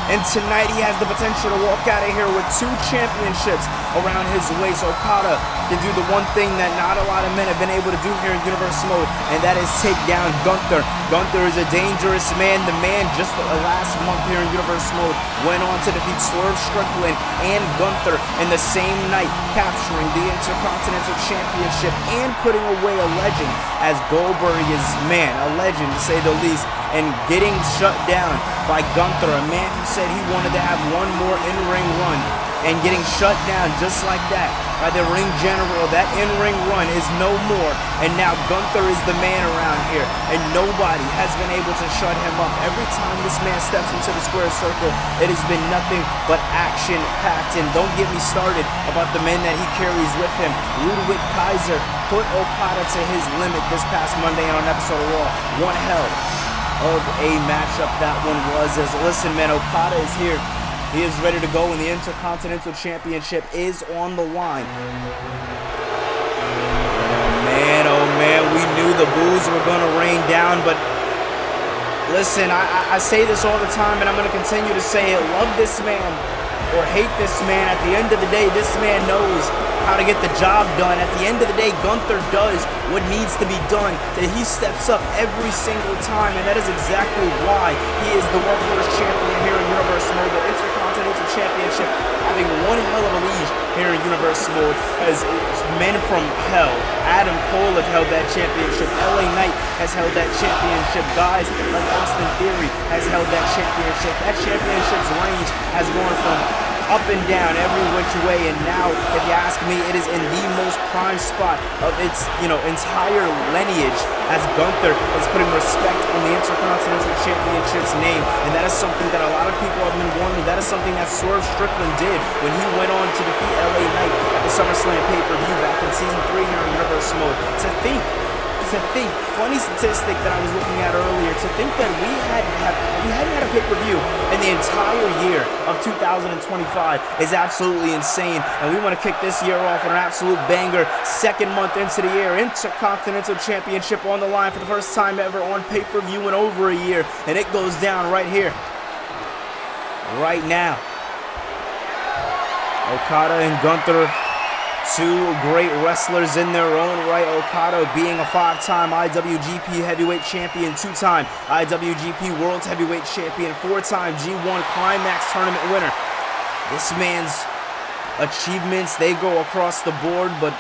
And tonight he has the potential to walk out of here with 2 championships around his waist. Okada can do the one thing that not a lot of men have been able to do here in Universe Mode, and that is take down Gunther. Gunther is a dangerous man. The man just last month here in Universe Mode went on to defeat Swerve Strickland and Gunther in the same night, capturing the Intercontinental Championship and putting away a legend as Goldberg is, man, a legend to say the least, and getting shut down by Gunther, a man who said he wanted to have one more in-ring run, and getting shut down just like that by the ring general. That in-ring run is no more, and now Gunther is the man around here, and nobody has been able to shut him up. Every time this man steps into the square circle, it has been nothing but action-packed. And don't get me started about the men that he carries with him. Ludwig Kaiser put Okada to his limit this past Monday on an episode of Raw. One hell of a matchup that one was. As listen, man, Okada is here. He is ready to go, and the Intercontinental Championship is on the line. Oh man, we knew the boos were going to rain down, but listen, I say this all the time, and I'm going to continue to say it. Love this man or hate this man. At the end of the day, this man knows how to get the job done. At the end of the day, Gunther does what needs to be done. That he steps up every single time, and that is exactly why he is the workhorse champion here in Universe Mode. The Intercontinental Championship having one hell of a lead here in Universe Mode, as men from hell. Adam Cole have held that championship. LA Knight has held that championship. Guys like Austin Theory has held that championship. That championship's range has gone from up and down every which way, and now, if you ask me, it is in the most prime spot of its, entire lineage, as Gunther is putting respect on the Intercontinental Championship's name, and that is something that a lot of people have been wondering. That is something that Swerve Strickland did when he went on to defeat LA Knight at the SummerSlam pay-per-view back in Season 3 here in Universe Mode. To think, funny statistic that I was looking at earlier, to think that we hadn't had a pay-per-view in the entire year of 2025 is absolutely insane. And we want to kick this year off with an absolute banger. Second month into the year, Intercontinental Championship on the line for the first time ever on pay-per-view in over a year. And it goes down right here, right now. Okada and Gunther, 2 great wrestlers in their own right. Okada being a 5-time IWGP Heavyweight Champion, 2-time IWGP World Heavyweight Champion, 4-time G1 Climax Tournament winner. This man's achievements, they go across the board, but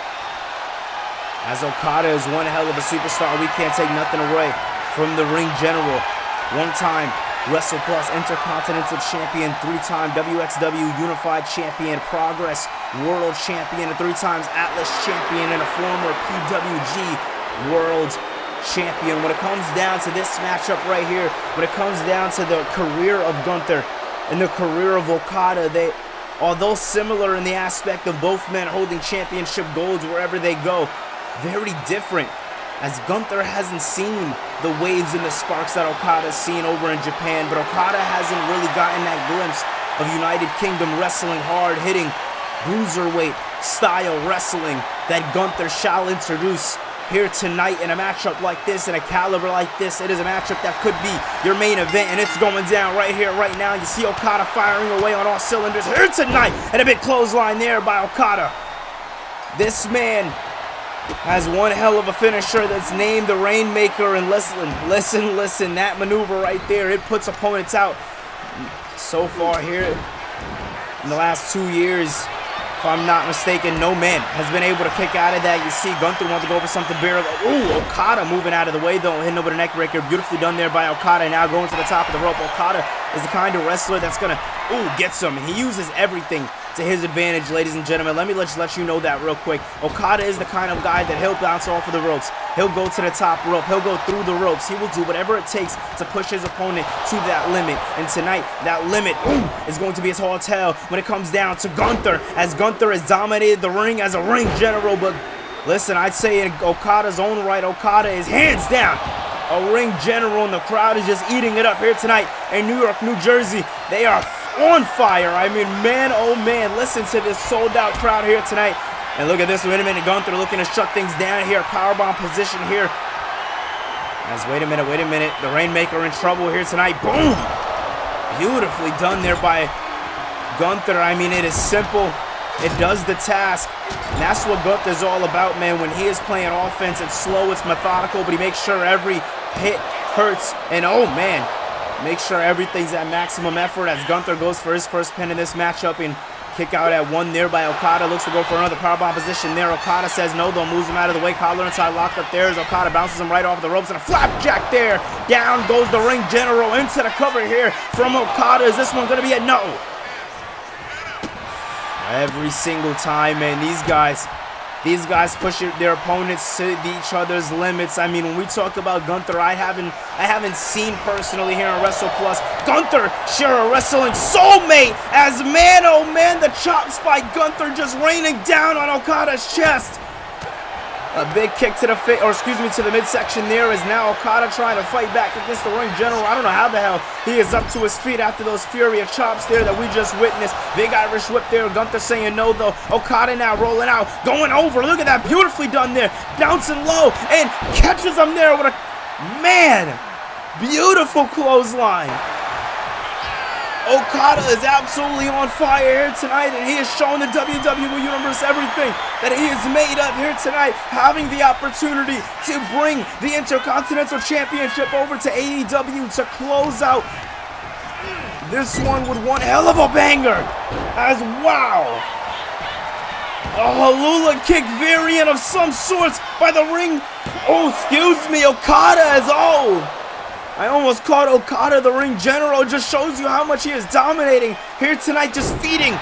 as Okada is one hell of a superstar, we can't take nothing away from the ring general. 1-time Wrestlepluss Intercontinental Champion, 3-time WXW Unified Champion, Progress World Champion, and 3 times Atlas Champion, and a former PWG World Champion. When it comes down to this matchup right here, when it comes down to the career of Gunther and the career of Okada, they, although similar in the aspect of both men holding championship golds wherever they go, very different, as Gunther hasn't seen the waves and the sparks that Okada's seen over in Japan, but Okada hasn't really gotten that glimpse of United Kingdom wrestling, hard-hitting, bruiserweight style wrestling that Gunther shall introduce here tonight in a matchup like this, in a caliber like this. It is a matchup that could be your main event, and it's going down right here, right now. You see Okada firing away on all cylinders here tonight, and a big clothesline there by Okada. This man has one hell of a finisher that's named the Rainmaker, and listen, that maneuver right there, it puts opponents out. So far here in the last 2 years, if I'm not mistaken, no man has been able to kick out of that. You see Gunther want to go for something bigger. Ooh, Okada moving out of the way, though, hitting over the neck breaker. Beautifully done there by Okada. Now going to the top of the rope. Okada is the kind of wrestler that's gonna, get some. He uses everything to his advantage, ladies and gentlemen. Let me let you know that real quick. Okada is the kind of guy that he'll bounce off of the ropes. He'll go to the top rope. He'll go through the ropes. He will do whatever it takes to push his opponent to that limit. And tonight, that limit is going to be his whole tale when it comes down to Gunther, as Gunther has dominated the ring as a ring general, but Listen, I'd say in Okada's own right, Okada is hands down a ring general, and the crowd is just eating it up here tonight in New York, New Jersey. They are on fire. I mean, man, oh man, listen to this sold-out crowd here tonight. And look at this. Wait a minute, Gunther looking to shut things down here. Powerbomb position here. As wait a minute. The Rainmaker in trouble here tonight. Boom! Beautifully done there by Gunther. I mean, it is simple. It does the task. And that's what Gunther's all about, man. When he is playing offense, it's slow, it's methodical, but he makes sure every hit hurts. And oh man, make sure everything's at maximum effort as Gunther goes for his first pin in this matchup, and kick out at one there by Okada. Looks to go for another powerbomb position there. Okada says no, though, moves him out of the way. Collar inside, locked up there as Okada bounces him right off the ropes, and a flapjack there. Down goes the ring general into the cover here from Okada. Is this one going to be a no? Every single time, man, these guys push their opponents to each other's limits. I mean, when we talk about Gunther, I haven't seen personally here on Wrestlepluss Gunther share a wrestling soulmate, as man, oh man, the chops by Gunther just raining down on Okada's chest. A big kick to the to the midsection there, is now Okada trying to fight back against the ring general. I don't know how the hell he is up to his feet after those Fury of chops there that we just witnessed. Big Irish whip there. Gunther saying no, though. Okada now rolling out, going over. Look at that, beautifully done there. Bouncing low and catches him there with a, man, beautiful clothesline. Okada is absolutely on fire here tonight, and he is showing the WWE Universe everything that he is made of here tonight, having the opportunity to bring the Intercontinental Championship over to AEW to close out this one with one hell of a banger. As wow, a Halula kick variant of some sorts by the ring. Oh, excuse me, Okada is old. I almost called Okada the ring general. It just shows you how much he is dominating here tonight, just feeding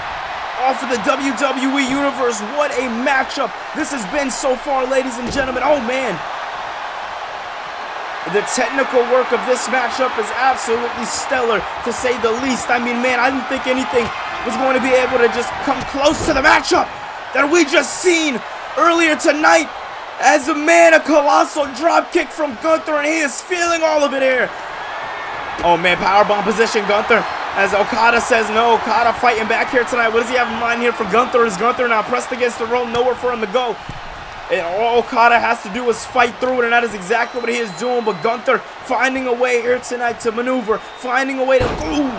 off of the WWE Universe. What a matchup this has been so far, ladies and gentlemen. Oh, man. The technical work of this matchup is absolutely stellar, to say the least. I mean, man, I didn't think anything was going to be able to just come close to the matchup that we just seen earlier tonight. As a man, a colossal drop kick from Gunther, and he is feeling all of it here. Oh man, powerbomb position, Gunther. As Okada says no, Okada fighting back here tonight. What does he have in mind here for Gunther? Is Gunther now pressed against the rope, nowhere for him to go. And all Okada has to do is fight through it, and that is exactly what he is doing. But Gunther finding a way here tonight to maneuver, finding a way to, ooh.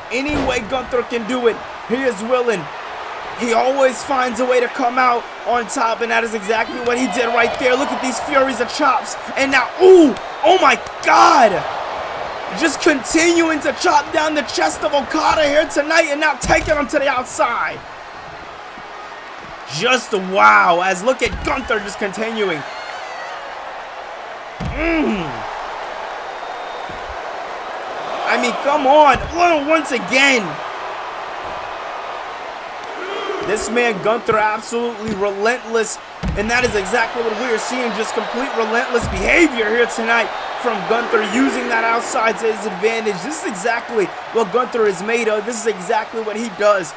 Any way Gunther can do it, he is willing. He always finds a way to come out on top, and that is exactly what he did right there. Look at these Furies of chops. And now, ooh, oh my God. Just continuing to chop down the chest of Okada here tonight, and now taking him to the outside. Just wow, as look at Gunther just continuing. I mean, come on, once again. This man Gunther absolutely relentless, and that is exactly what we are seeing, just complete relentless behavior here tonight from Gunther, using that outside to his advantage. This is exactly what Gunther is made of. This is exactly what he does.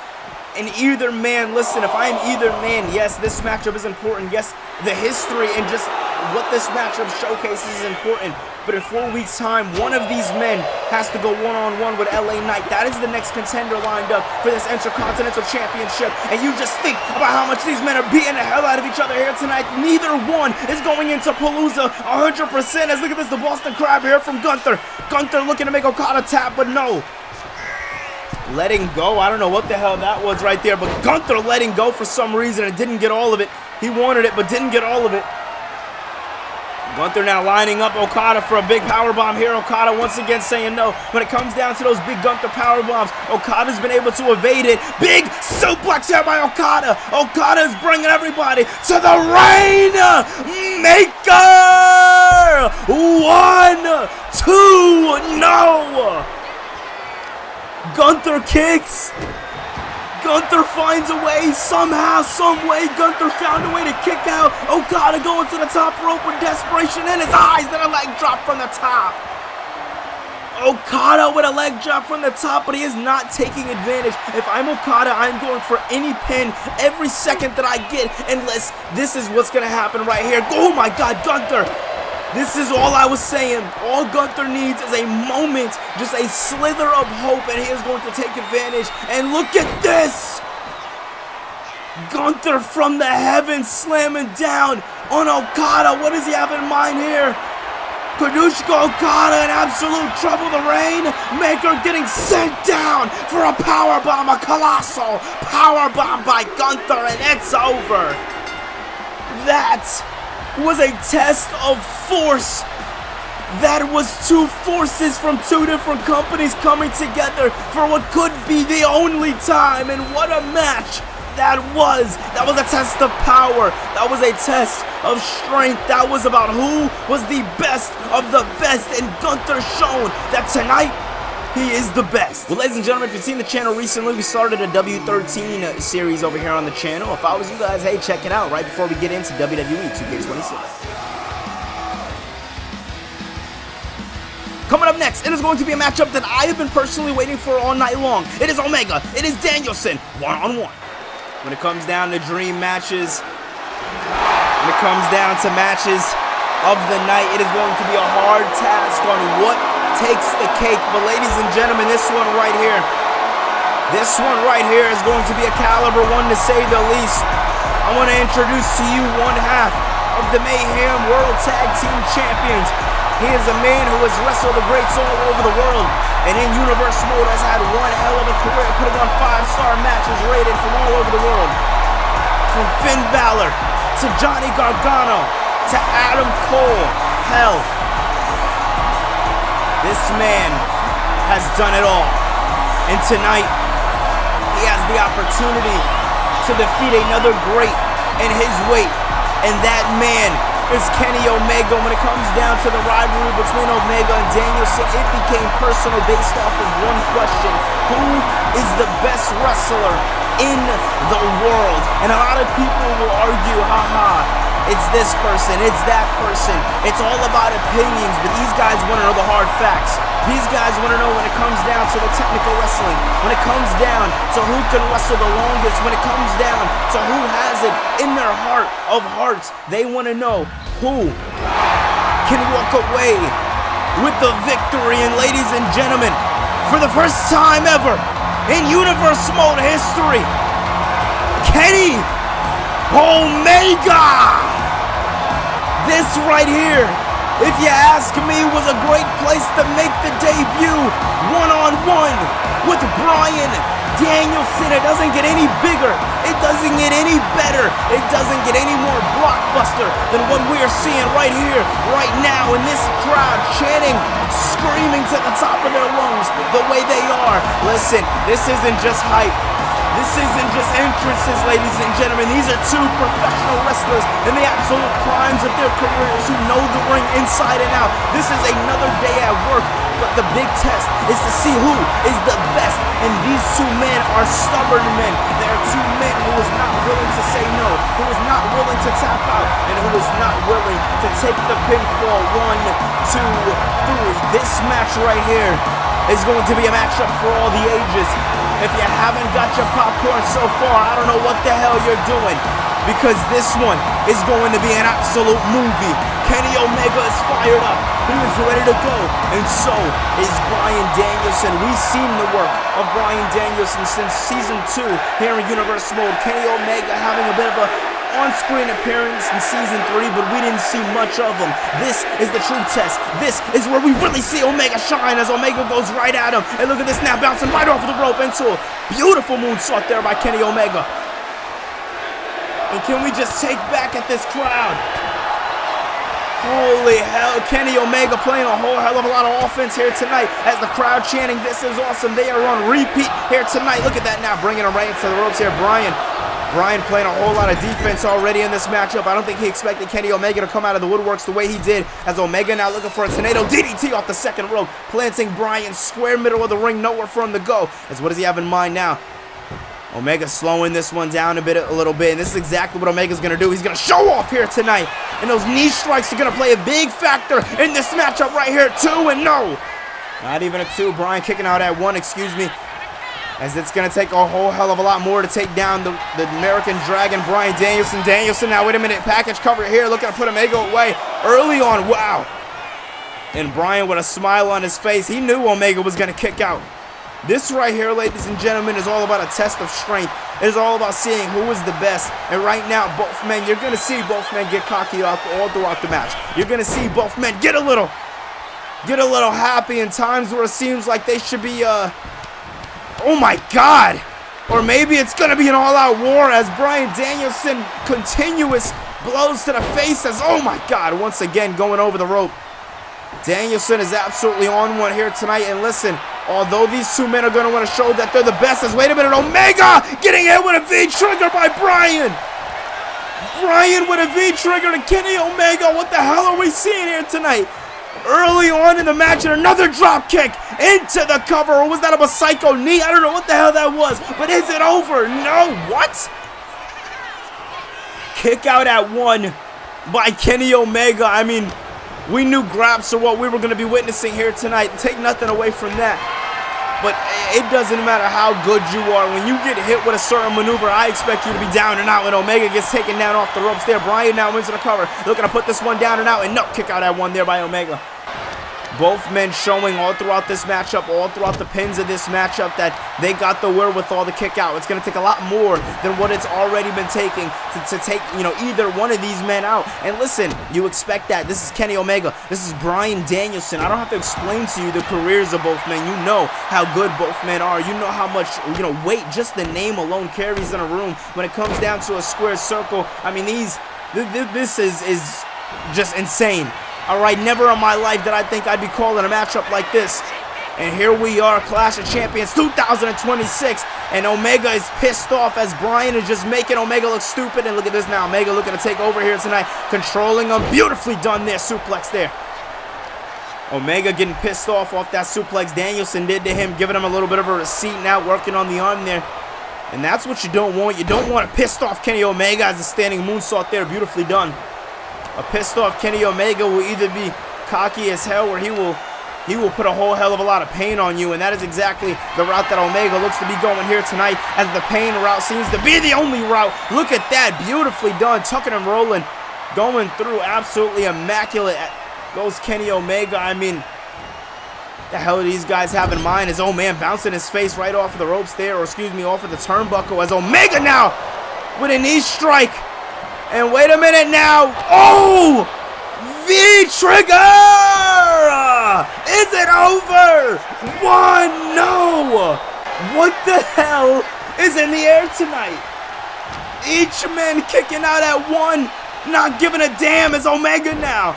And either man, listen, if I am either man, yes, this matchup is important. Yes, the history and just what this matchup showcases is important. But in 4 weeks' time, one of these men has to go one-on-one with LA Knight. That is the next contender lined up for this Intercontinental Championship. And you just think about how much these men are beating the hell out of each other here tonight. Neither one is going into Palooza 100%. As look at this, the Boston Crab here from Gunther. Gunther looking to make Okada tap, but no. Letting go. I don't know what the hell that was right there, but Gunther letting go for some reason and didn't get all of it. He wanted it, but didn't get all of it. Gunther now lining up Okada for a big powerbomb here. Okada once again saying no. When it comes down to those big Gunther powerbombs, Okada's been able to evade it. Big suplex here by Okada. Okada is bringing everybody to the Rainmaker. 1, 2, no. Gunther kicks. Gunther finds a way, somehow, some way. Gunther found a way to kick out. Okada going to the top rope with desperation in his eyes. Then a leg drop from the top. Okada with a leg drop from the top, but he is not taking advantage. If I'm Okada, I'm going for any pin every second that I get, unless this is what's going to happen right here. Oh my God, Gunther. This is all I was saying. All Gunther needs is a moment, just a slither of hope, and he is going to take advantage. And look at this. Gunther from the heavens slamming down on Okada. What does he have in mind here? Kazuchika Okada in absolute trouble. The Rainmaker getting sent down for a powerbomb, a colossal powerbomb by Gunther, and it's over. That was a test of force. That was two forces from two different companies coming together for what could be the only time, and what a match that was. That was a test of power. That was a test of strength. That was about who was the best of the best, and Gunther shown that tonight he is the best. Well, ladies and gentlemen, if you've seen the channel recently, we started a W13 series over here on the channel. If I was you guys, hey, check it out right before we get into WWE 2K25. Coming up next, it is going to be a matchup that I have been personally waiting for all night long. It is Omega, it is Danielson, one-on-one. When it comes down to dream matches, when it comes down to matches of the night, it is going to be a hard task on what takes the cake. But ladies and gentlemen, this one right here is going to be a caliber one, to say the least. I want to introduce to you one half of the Mayhem World Tag Team Champions. He is a man who has wrestled the greats all over the world, and in Universe Mode has had one hell of a career, putting on 5-star matches rated from all over the world. From Finn Balor to Johnny Gargano to Adam Cole. Hell, this man has done it all. And tonight, he has the opportunity to defeat another great in his weight, and that man is Kenny Omega. When it comes down to the rivalry between Omega and Danielson, it became personal based off of one question: who is the best wrestler in the world? And a lot of people will argue, haha, it's this person, it's that person. It's all about opinions, but these guys want to know the hard facts. These guys want to know when it comes down to the technical wrestling, when it comes down to who can wrestle the longest, when it comes down to who has it in their heart of hearts. They want to know who can walk away with the victory. And ladies and gentlemen, for the first time ever in Universe Mode history, Kenny Omega! This right here, if you ask me, was a great place to make the debut one-on-one with Bryan Danielson. It doesn't get any bigger. It doesn't get any better. It doesn't get any more blockbuster than what we are seeing right here, right now, in this crowd chanting, screaming to the top of their lungs the way they are. Listen, this isn't just hype. This isn't just entrances, ladies and gentlemen. These are two professional wrestlers in the absolute primes of their careers who know the ring inside and out. This is another day at work, but the big test is to see who is the best. And these two men are stubborn men. They are two men who is not willing to say no, who is not willing to tap out, and who is not willing to take the pinfall. 1, 2, 3. This match right here is going to be a matchup for all the ages. If you haven't got your popcorn so far, I don't know what the hell you're doing, because this one is going to be an absolute movie. Kenny Omega is fired up. He is ready to go, and so is Bryan Danielson. We've seen the work of Bryan Danielson since Season 2 here in Universe Mode. Kenny Omega having a bit of a on-screen appearance in Season 3, but we didn't see much of him. This is the true test. This is where we really see Omega shine, as Omega goes right at him. And look at this now, bouncing right off the rope into a beautiful moonsault there by Kenny Omega. And can we just take back at this crowd? Holy hell, Kenny Omega playing a whole hell of a lot of offense here tonight, as the crowd chanting, this is awesome. They are on repeat here tonight. Look at that now, bringing him right into the ropes here. Bryan playing a whole lot of defense already in this matchup. I don't think he expected Kenny Omega to come out of the woodworks the way he did, as Omega now looking for a tornado DDT off the second rope, planting Bryan square middle of the ring, nowhere for him to go. As what does he have in mind now? Omega slowing this one down a little bit, and this is exactly what Omega's going to do. He's going to show off here tonight, and those knee strikes are going to play a big factor in this matchup right here too. And no, Not even a 2. Bryan kicking out at 1, excuse me. As it's going to take a whole hell of a lot more to take down the American Dragon, Bryan Danielson. Danielson now, wait a minute, package cover here, looking to put Omega away early on, wow. And Bryan with a smile on his face, he knew Omega was going to kick out. This right here, ladies and gentlemen, is all about a test of strength. It is all about seeing who is the best. And right now, both men, you're going to see both men get cocky all throughout the match. You're going to see both men get a little happy in times where it seems like they should be, oh my God. Or maybe it's going to be an all-out war as Bryan Danielson continuous blows to the face as, oh my God, once again going over the rope. Danielson is absolutely on one here tonight. And listen, although these two men are going to want to show that they're the best, as wait a minute, Omega getting hit with a V-trigger by Bryan. Bryan with a V-trigger to Kenny Omega. What the hell are we seeing here tonight? Early on in the match, and another drop kick into the cover. Or was that a psycho knee? I don't know what the hell that was. But is it over? No. What? Kick out at 1 by Kenny Omega. I mean, we knew graps are what we were going to be witnessing here tonight. Take nothing away from that. But it doesn't matter how good you are. When you get hit with a certain maneuver, I expect you to be down and out. When Omega gets taken down off the ropes there, Bryan now wins the cover. Looking to put this one down and out. And no, kick out at 1 there by Omega. Both men showing all throughout this matchup, all throughout the pins of this matchup, that they got the wherewithal to kick out. It's going to take a lot more than what it's already been taking to take, you know, either one of these men out. And listen, you expect that. This is Kenny Omega. This is Bryan Danielson. I don't have to explain to you the careers of both men. You know how good both men are. You know how much, you know, weight just the name alone carries in a room. When it comes down to a square circle, I mean, this is just insane. All right, never in my life did I think I'd be calling a matchup like this. And here we are, Clash of Champions 2026. And Omega is pissed off as Bryan is just making Omega look stupid. And look at this now, Omega looking to take over here tonight. Controlling him, beautifully done there, suplex there. Omega getting pissed off that suplex Danielson did to him, giving him a little bit of a receipt now, working on the arm there. And that's what you don't want. You don't want a pissed off Kenny Omega as a standing moonsault there, beautifully done. A pissed off Kenny Omega will either be cocky as hell or he will put a whole hell of a lot of pain on you, and that is exactly the route that Omega looks to be going here tonight, as the pain route seems to be the only route. Look at that, beautifully done, tucking and rolling, going through, absolutely immaculate. Goes Kenny Omega. I mean, the hell do these guys have in mind? As, oh man, bouncing his face right off of the ropes there, or excuse me, off of the turnbuckle, as Omega now with a knee strike. And wait a minute now. Oh! V-trigger! Is it over? 1, no! What the hell is in the air tonight? Each man kicking out at 1, not giving a damn, as Omega now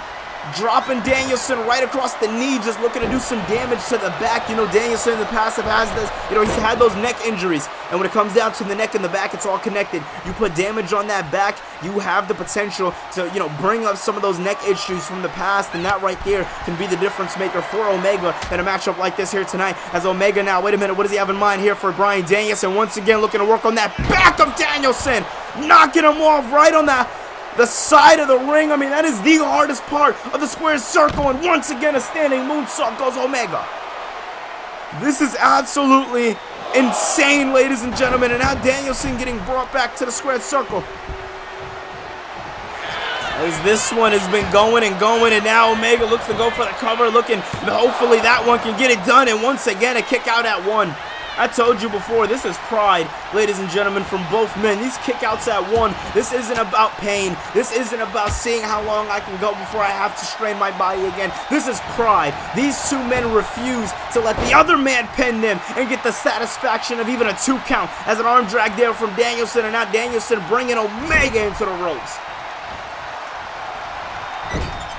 dropping Danielson right across the knee, just looking to do some damage to the back. You know, Danielson in the past has this, you know, he's had those neck injuries, and when it comes down to the neck and the back, it's all connected. You put damage on that back, you have the potential to, you know, bring up some of those neck issues from the past, and that right there can be the difference maker for Omega in a matchup like this here tonight. As Omega now, wait a minute, what does he have in mind here for Bryan Danielson? Once again, looking to work on that back of Danielson, knocking him off right on the side of the ring. I mean, that is the hardest part of the square circle, and once again a standing moonsault goes Omega. This is absolutely insane, ladies and gentlemen, and now Danielson getting brought back to the squared circle. As this one has been going and going, and now Omega looks to go for the cover, looking, hopefully that one can get it done, and once again a kick out at 1. I told you before, this is pride, ladies and gentlemen, from both men. These kickouts at 1, this isn't about pain. This isn't about seeing how long I can go before I have to strain my body again. This is pride. These two men refuse to let the other man pin them and get the satisfaction of even a 2 count, as an arm drag there from Danielson, and now Danielson bringing Omega into the ropes.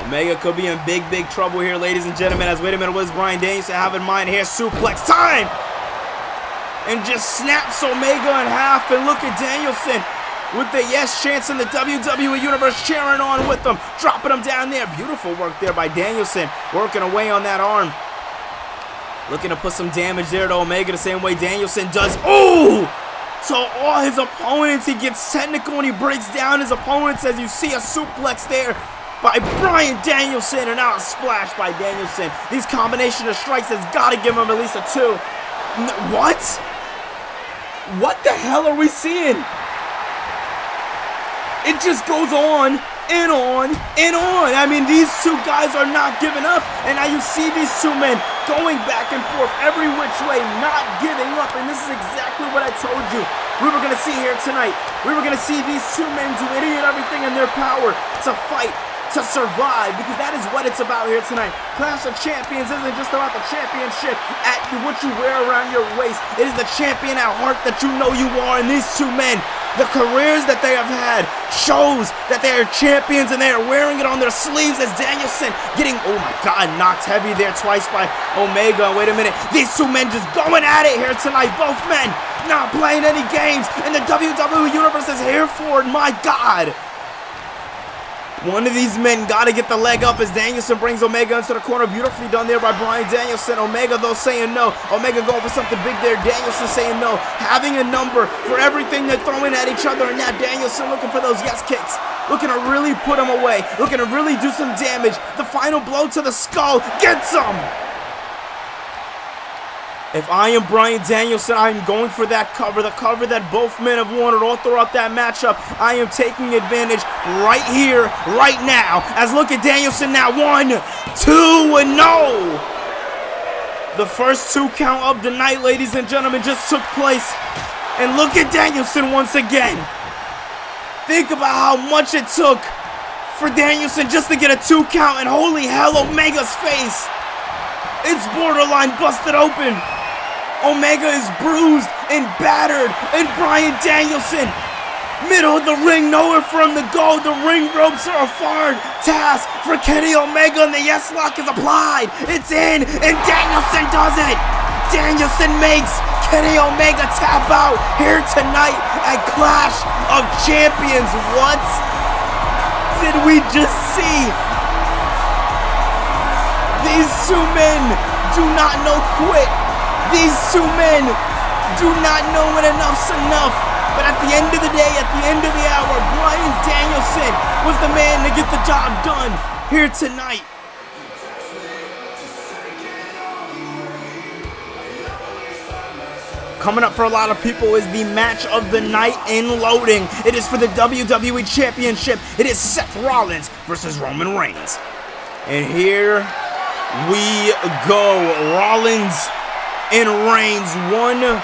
Omega could be in big, big trouble here, ladies and gentlemen, as wait a minute, what does Bryan Danielson have in mind here? Suplex time! And just snaps Omega in half, and look at Danielson with the yes chance in the WWE Universe cheering on with them, dropping him down there. Beautiful work there by Danielson, working away on that arm. Looking to put some damage there to Omega the same way Danielson does. Oh! To all his opponents, he gets technical and he breaks down his opponents, as you see a suplex there by Bryan Danielson, and now a splash by Danielson. These combination of strikes has got to give him at least a 2. What? What the hell are we seeing? It just goes on and on and on. I mean, these two guys are not giving up. And now you see these two men going back and forth every which way, not giving up. And this is exactly what I told you we were going to see here tonight. We were going to see these two men do any and everything in their power to fight, to survive, because that is what it's about here tonight. Clash of Champions isn't just about the championship at what you wear around your waist. It is the champion at heart that you know you are. And these two men, the careers that they have had shows that they are champions, and they are wearing it on their sleeves. As Danielson getting, oh my God, knocked heavy there twice by Omega. Wait a minute. These two men just going at it here tonight. Both men not playing any games, and the WWE Universe is here for it. My God. One of these men got to get the leg up as Danielson brings Omega into the corner. Beautifully done there by Bryan Danielson. Omega, though, saying no. Omega going for something big there. Danielson saying no. Having a number for everything they're throwing at each other. And now Danielson looking for those yes kicks. Looking to really put him away. Looking to really do some damage. The final blow to the skull. Gets him! If I am Bryan Danielson, I am going for that cover, the cover that both men have wanted all throughout that matchup. I am taking advantage right here, right now. As look at Danielson now, 1, 2, and no! The first 2 count of the night, ladies and gentlemen, just took place. And look at Danielson once again. Think about how much it took for Danielson just to get a 2 count, and holy hell, Omega's face. It's borderline busted open. Omega is bruised and battered, and Bryan Danielson, middle of the ring, nowhere for him to go. The ring ropes are a hard task for Kenny Omega, and the yes lock is applied. It's in, and Danielson does it. Danielson makes Kenny Omega tap out here tonight at Clash of Champions. What did we just see? These two men do not know quit. These two men do not know when enough's enough. But at the end of the day, at the end of the hour, Bryan Danielson was the man to get the job done here tonight. Coming up for a lot of people is the match of the night in loading. It is for the WWE Championship. It is Seth Rollins versus Roman Reigns. And here we go. Rollins and Reigns 1-on-1.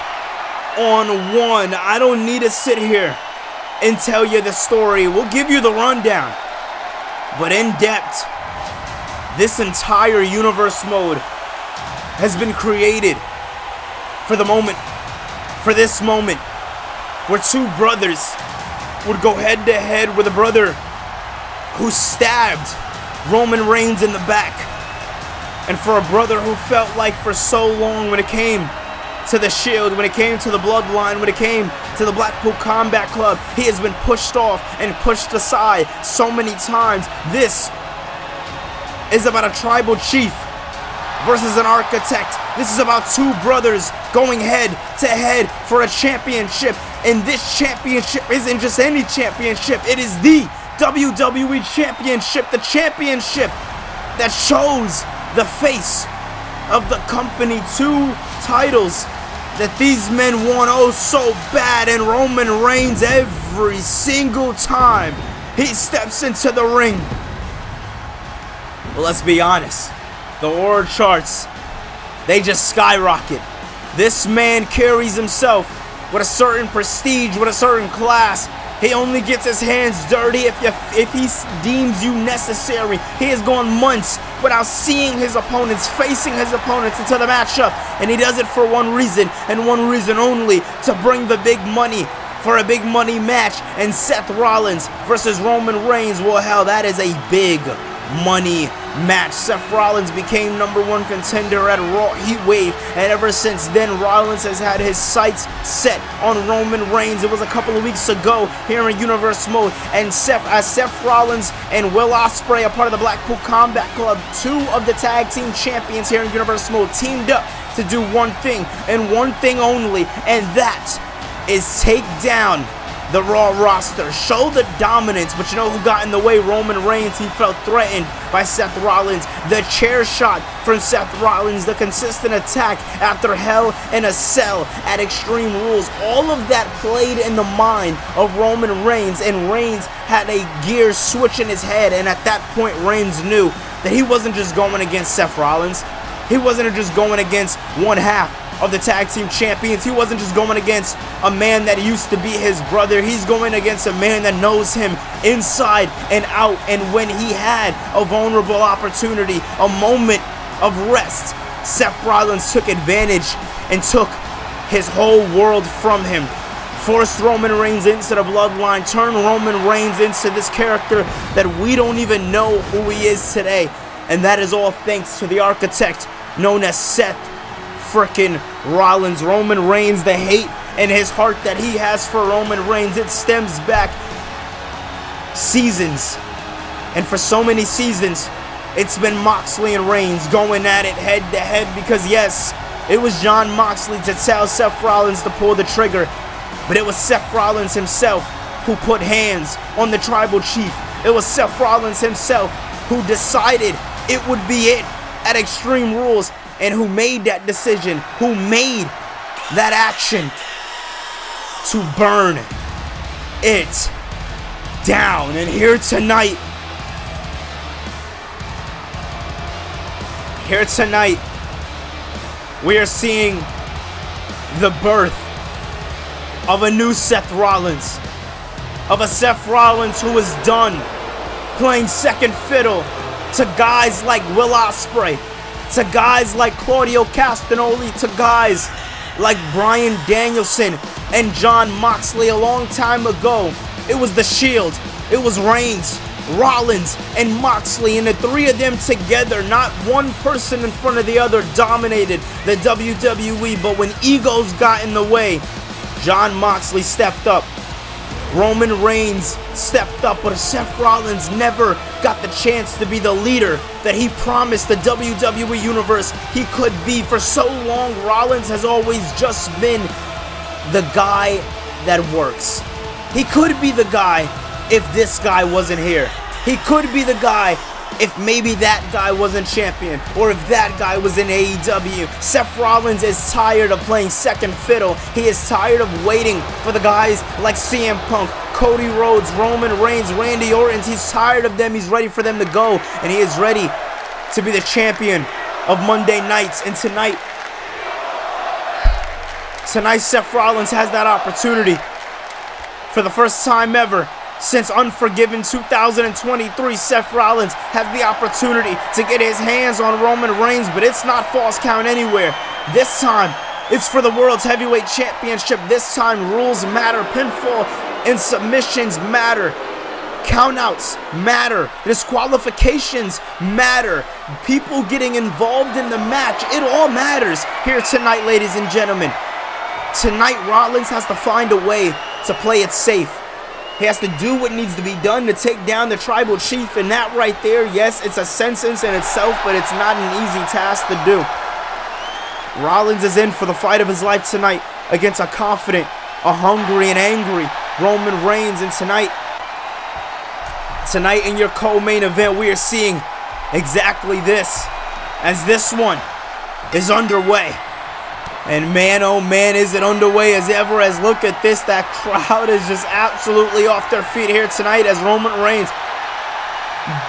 I don't need to sit here and tell you the story. We'll give you the rundown. But in depth, this entire universe mode has been created for the moment, for this moment, where two brothers would go head to head with a brother who stabbed Roman Reigns in the back. And for a brother who felt like for so long when it came to the Shield, when it came to the Bloodline, when it came to the Blackpool Combat Club, he has been pushed off and pushed aside so many times. This is about a tribal chief versus an architect. This is about two brothers going head to head for a championship. And this championship isn't just any championship. It is the WWE Championship, the championship that shows the face of the company. 2 titles that these men want oh so bad, and Roman Reigns, every single time he steps into the ring, well, let's be honest, the org charts, they just skyrocket. This man carries himself with a certain prestige, with a certain class. He only gets his hands dirty if he deems you necessary. He has gone months without seeing his opponents, facing his opponents into the matchup. And he does it for one reason, and one reason only, to bring the big money for a big money match. And Seth Rollins versus Roman Reigns, well, hell, that is a big money match. Seth Rollins became #1 contender at Raw Heatwave, and ever since then Rollins has had his sights set on Roman Reigns. It was a couple of weeks ago here in Universe Mode, and Seth Rollins and Will Ospreay, a part of the Blackpool Combat Club, 2 of the tag team champions here in Universe Mode, teamed up to do one thing and one thing only, and that is take down the Raw roster. Show the dominance, but you know who got in the way? Roman Reigns. He felt threatened by Seth Rollins. The chair shot from Seth Rollins, the consistent attack after Hell in a Cell at Extreme Rules. All of that played in the mind of Roman Reigns, and Reigns had a gear switch in his head, and at that point Reigns knew that he wasn't just going against Seth Rollins. He wasn't just going against one half of the tag team champions. He wasn't just going against a man that used to be his brother. He's going against a man that knows him inside and out. And when he had a vulnerable opportunity, a moment of rest, Seth Rollins took advantage and took his whole world from him. Forced Roman Reigns into the bloodline, turned Roman Reigns into this character that we don't even know who he is today. And that is all thanks to the architect known as Seth frickin' Rollins. Roman Reigns, the hate in his heart that he has for Roman Reigns, it stems back seasons. And for so many seasons, it's been Moxley and Reigns going at it head to head, because yes, it was Jon Moxley to tell Seth Rollins to pull the trigger, but it was Seth Rollins himself who put hands on the tribal chief. It was Seth Rollins himself who decided it would be it at Extreme Rules, and who made that decision, who made that action to burn it down. And here tonight, we are seeing the birth of a new Seth Rollins, of a Seth Rollins who is done playing second fiddle to guys like Will Ospreay, to guys like Claudio Castagnoli, to guys like Bryan Danielson and Jon Moxley. A long time ago, it was the Shield, it was Reigns, Rollins, and Moxley, and the three of them together, not one person in front of the other, dominated the WWE. But when egos got in the way, Jon Moxley stepped up, Roman Reigns stepped up, but Seth Rollins never got the chance to be the leader that he promised the WWE Universe he could be. For so long, Rollins has always just been the guy that works. He could be the guy if this guy wasn't here. He could be the guy if maybe that guy wasn't champion, or if that guy was in AEW. Seth Rollins is tired of playing second fiddle. He is tired of waiting for the guys like CM Punk, Cody Rhodes, Roman Reigns, Randy Orton. He's tired of them. He's ready for them to go, and he is ready to be the champion of Monday nights. And tonight Seth Rollins has that opportunity for the first time ever. Since Unforgiven 2023, Seth Rollins has the opportunity to get his hands on Roman Reigns, but it's not false count anywhere. This time, it's for the World's Heavyweight Championship. This time, rules matter. Pinfall and submissions matter. Countouts matter. Disqualifications matter. People getting involved in the match, it all matters here tonight, ladies and gentlemen. Tonight, Rollins has to find a way to play it safe. He has to do what needs to be done to take down the tribal chief, and that right there, yes, it's a sentence in itself, but it's not an easy task to do. Rollins is in for the fight of his life tonight against a confident, a hungry, and angry Roman Reigns. And tonight in your co-main event, we are seeing exactly this, as this one is underway. And man, oh man, is it underway as ever, as look at this, that crowd is just absolutely off their feet here tonight as Roman Reigns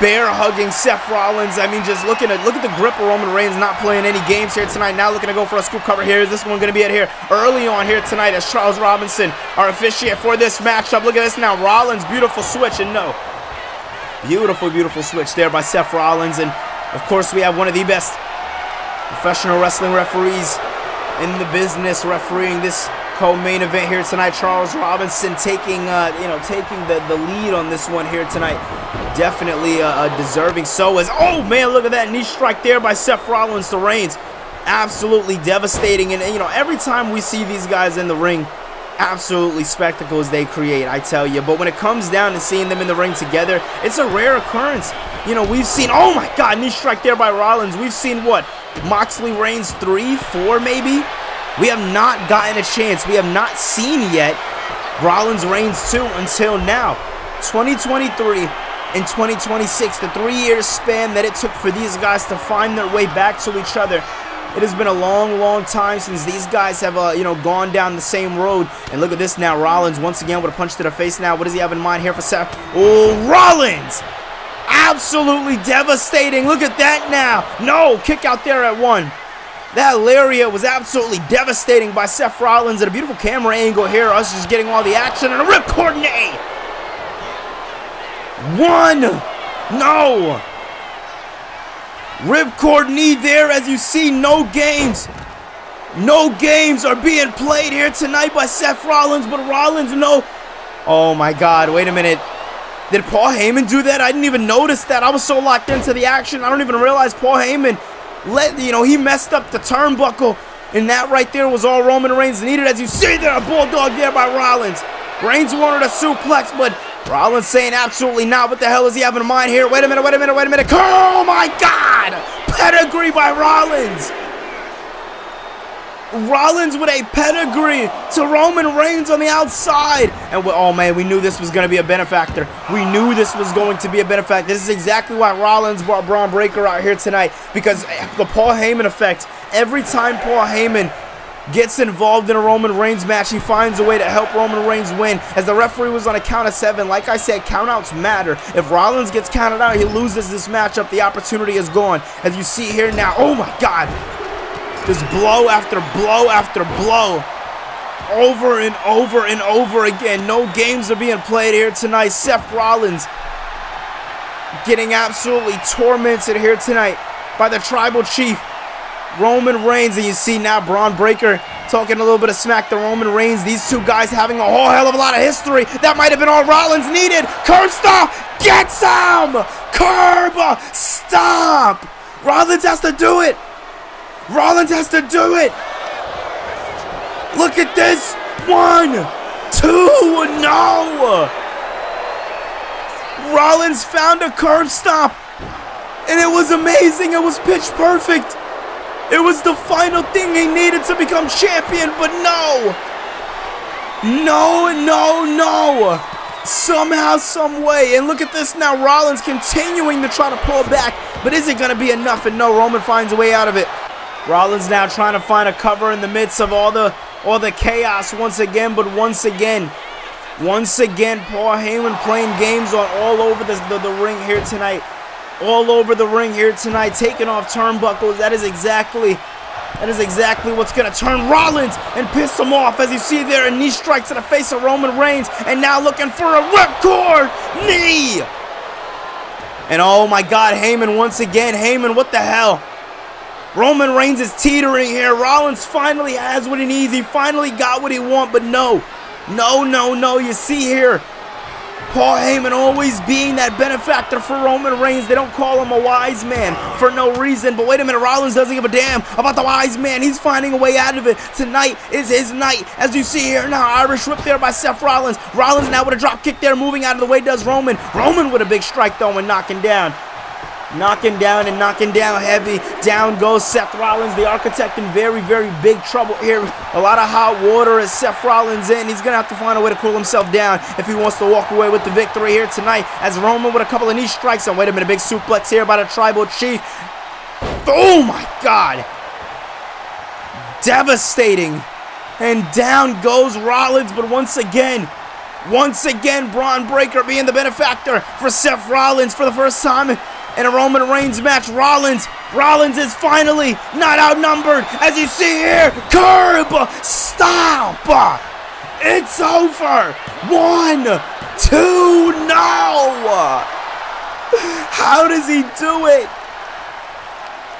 bear hugging Seth Rollins. I mean, just look at the grip of Roman Reigns, not playing any games here tonight. Now looking to go for a scoop cover here. Is this one going to be it here early on here tonight as Charles Robinson, our officiate for this matchup. Look at this now, Rollins, beautiful switch, and no. Beautiful, beautiful switch there by Seth Rollins. And of course, we have one of the best professional wrestling referees in the business refereeing this co-main event here tonight. Charles Robinson taking the lead on this one here tonight. Definitely deserving. So as, oh man, look at that knee strike there by Seth Rollins to Reigns. Absolutely devastating. And every time we see these guys in the ring, absolutely spectacles they create, I tell you. But when it comes down to seeing them in the ring together, it's a rare occurrence. We've seen, oh my god, knee strike there by Rollins. We've seen what, Moxley Reigns 3, 4 maybe? We have not gotten a chance. We have not seen yet Rollins reigns too until now. 2023 and 2026, the 3-year span that it took for these guys to find their way back to each other. It has been a long, long time since these guys have, gone down the same road. And look at this now. Rollins once again with a punch to the face now. What does he have in mind here for Seth? Oh, Rollins! Absolutely devastating. Look at that now. No, kick out there at 1. That lariat was absolutely devastating by Seth Rollins. And a beautiful camera angle here. Us just getting all the action. And a ripcord knee. 1. No. Ripcord knee there. As you see, no games. No games are being played here tonight by Seth Rollins. But Rollins, no. Oh my God. Wait a minute. Did Paul Heyman do that? I didn't even notice that. I was so locked into the action. I don't even realize Paul Heyman he messed up the turnbuckle. And that right there was all Roman Reigns needed. As you see there, a bulldog there by Rollins. Reigns wanted a suplex, but Rollins saying absolutely not. What the hell is he having in mind here? Wait a minute. Oh my God! Pedigree by Rollins. Rollins with a pedigree to Roman Reigns on the outside. And oh man, we knew this was going to be a benefactor. This is exactly why Rollins brought Braun Breaker out here tonight. Because the Paul Heyman effect. Every time Paul Heyman gets involved in a Roman Reigns match, he finds a way to help Roman Reigns win. As the referee was on a count of 7, like I said, countouts matter. If Rollins gets counted out, he loses this matchup. The opportunity is gone. As you see here now, oh my God. Just blow after blow after blow. Over and over and over again. No games are being played here tonight. Seth Rollins getting absolutely tormented here tonight by the Tribal Chief, Roman Reigns. And you see now Braun Breaker talking a little bit of smack to Roman Reigns. These two guys having a whole hell of a lot of history. That might have been all Rollins needed. Curb stop. Gets him. Curb stop. Rollins has to do it. Rollins has to do it. Look at this. 1, 2, no. Rollins found a curb stop. And it was amazing. It was pitch perfect. It was the final thing he needed to become champion. But no. No. Somehow, some way. And look at this now. Rollins continuing to try to pull back. But is it going to be enough? And no, Roman finds a way out of it. Rollins now trying to find a cover in the midst of all the chaos once again. But once again, Paul Heyman playing games on all over the ring here tonight. All over the ring here tonight, taking off turnbuckles. That is exactly what's going to turn Rollins and piss him off. As you see there, a knee strike to the face of Roman Reigns. And now looking for a ripcord knee. And oh my God, Heyman once again. Heyman, what the hell? Roman Reigns is teetering here. Rollins finally has what he needs. He finally got what he wants, but no. You see here, Paul Heyman always being that benefactor for Roman Reigns. They don't call him a wise man for no reason. But wait a minute, Rollins doesn't give a damn about the wise man. He's finding a way out of it. Tonight is his night. As you see here now, Irish whip there by Seth Rollins. Rollins now with a drop kick there, moving out of the way does Roman. Roman with a big strike though and knocking down. Knocking down heavy. Down goes Seth Rollins, the Architect, in very, very big trouble here. A lot of hot water as Seth Rollins in. He's going to have to find a way to cool himself down if he wants to walk away with the victory here tonight. As Roman with a couple of knee strikes. And wait a minute, big suplex here by the Tribal Chief. Oh my God. Devastating. And down goes Rollins, but once again, Braun Breaker being the benefactor for Seth Rollins for the first time in a Roman Reigns match. Rollins is finally not outnumbered. As you see here, curb stop. It's over. 1, 2, no. How does he do it?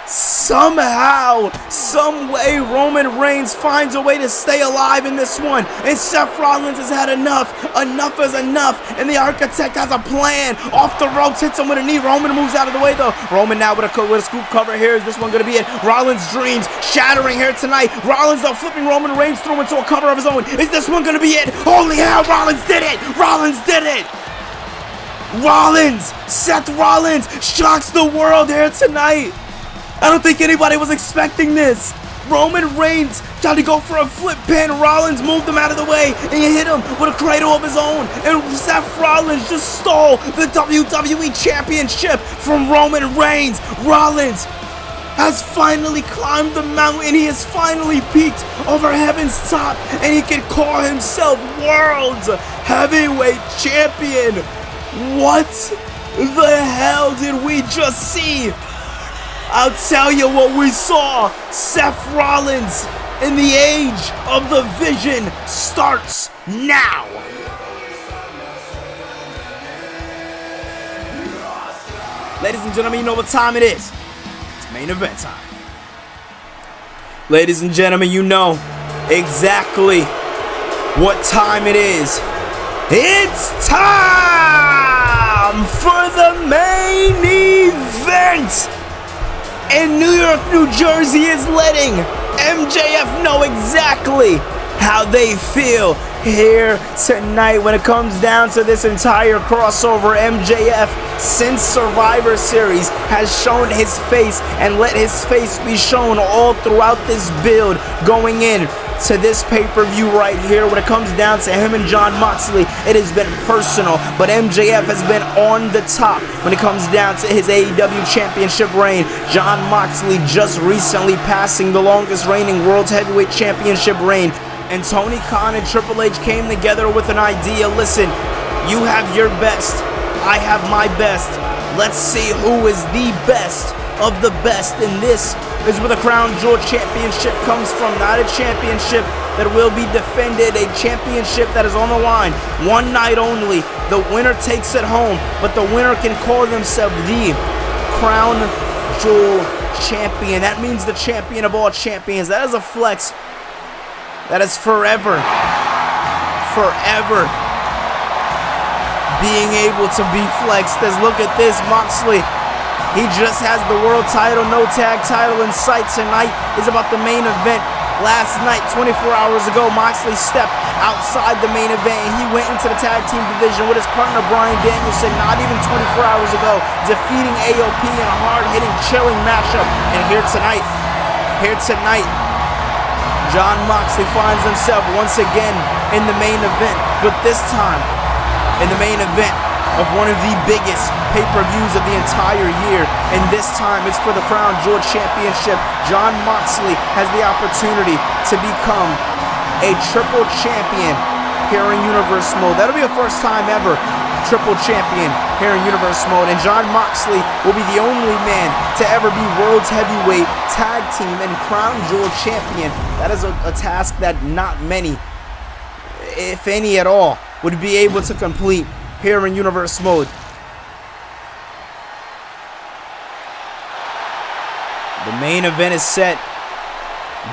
Somehow, some way, Roman Reigns finds a way to stay alive in this one. And Seth Rollins has had enough. Enough is enough. And the Architect has a plan. Off the ropes, hits him with a knee. Roman moves out of the way, though. Roman now with a scoop cover here. Is this one going to be it? Rollins' dreams shattering here tonight. Rollins, though, flipping Roman Reigns through into a cover of his own. Is this one going to be it? Holy hell, Rollins did it! Rollins did it! Seth Rollins shocks the world here tonight. I don't think anybody was expecting this. Roman Reigns tried to go for a flip pin. Rollins moved him out of the way, and he hit him with a cradle of his own. And Seth Rollins just stole the WWE Championship from Roman Reigns. Rollins has finally climbed the mountain. He has finally peaked over heaven's top, and he can call himself World's Heavyweight Champion. What the hell did we just see? I'll tell you what we saw. Seth Rollins in the age of the Vision starts now. Ladies and gentlemen, you know what time it is. It's main event time. Ladies and gentlemen, you know exactly what time it is. It's time for the main event. And New York, New Jersey is letting MJF know exactly how they feel here tonight when it comes down to this entire crossover. MJF, since Survivor Series, has shown his face and let his face be shown all throughout this build going in to this pay-per-view right here. When it comes down to him and Jon Moxley, it has been personal, but MJF has been on the top when it comes down to his AEW Championship reign. Jon Moxley just recently passing the longest reigning World Heavyweight Championship reign, and Tony Khan and Triple H came together with an idea. Listen, you have your best, I have my best. Let's see who is the best of the best, and this is where the Crown Jewel Championship comes from. Not a championship that will be defended, a championship that is on the line. One night only. The winner takes it home, but the winner can call themselves the Crown Jewel Champion. That means the champion of all champions. That is a flex that is forever being able to be flexed. As look at this, Moxley, he just has the world title, no tag title in sight. Tonight is about the main event. Last night, 24 hours ago, Moxley stepped outside the main event and he went into the tag team division with his partner Bryan Danielson not even 24 hours ago, defeating AOP in a hard-hitting, chilling matchup. And here tonight, Jon Moxley finds himself once again in the main event, but this time in the main event of one of the biggest pay-per-views of the entire year, and this time it's for the Crown Jewel Championship. Jon Moxley has the opportunity to become a triple champion here in Universe Mode. That'll be the first time ever triple champion here in Universe Mode, and Jon Moxley will be the only man to ever be World's Heavyweight Tag Team and Crown Jewel Champion. That is a task that not many, if any at all, would be able to complete here in Universe Mode. The main event is set.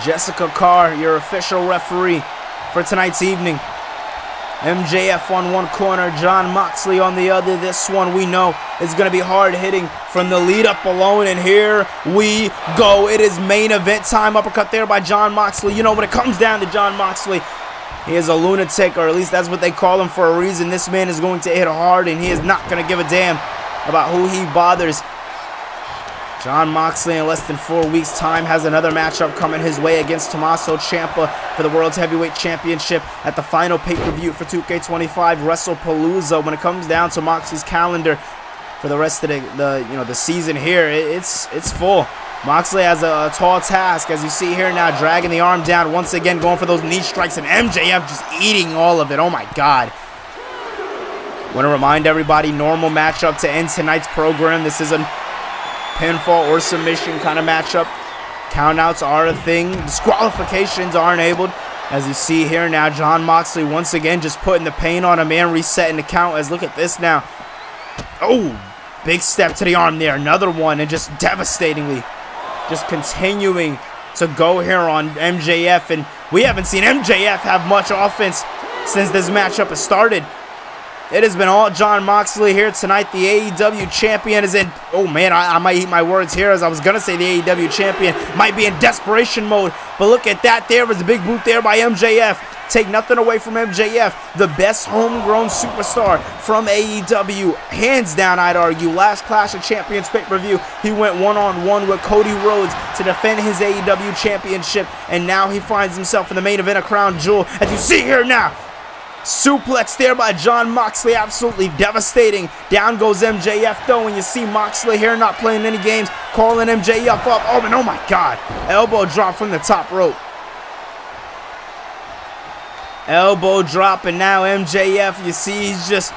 Jessica Carr, your official referee for tonight's evening. MJF on one corner, Jon Moxley on the other. This one we know is going to be hard hitting from the lead up alone, and here we go. It is main event time. Uppercut there by Jon Moxley. You know, when it comes down to Jon Moxley, he is a lunatic, or at least that's what they call him for a reason. This man is going to hit hard, and he is not going to give a damn about who he bothers. Jon Moxley, in less than 4 weeks' time, has another matchup coming his way against Tommaso Ciampa for the World's Heavyweight Championship at the final pay-per-view for 2K25 Wrestlepluss. When it comes down to Moxley's calendar for the rest of the season here, it's full. Moxley has a tall task, as you see here now, dragging the arm down once again, going for those knee strikes, and MJF just eating all of it. Oh my God. Want to remind everybody, normal matchup to end tonight's program. This is a pinfall or submission kind of matchup. Countouts are a thing. Disqualifications are enabled. As you see here now, Jon Moxley once again just putting the pain on a man, resetting the count. As look at this now. Oh, big step to the arm there. Another one, and just devastatingly just continuing to go here on MJF. And we haven't seen MJF have much offense since this matchup has started. It has been all Jon Moxley here tonight. The AEW champion is in, oh man, I might eat my words here, as I was going to say the AEW champion might be in desperation mode. But look at that, there was a big boot there by MJF. take nothing away from MJF, the best homegrown superstar from AEW, hands down I'd argue. Last Clash of Champions pay-per-view, he went one-on-one with Cody Rhodes to defend his AEW championship, and now he finds himself in the main event of Crown Jewel, as you see here now. Suplex there by Jon Moxley, absolutely devastating. Down goes MJF though, and you see Moxley here not playing any games, calling MJF up. Oh, and oh my God, elbow drop from the top rope. Elbow drop, and now MJF, you see, he's just,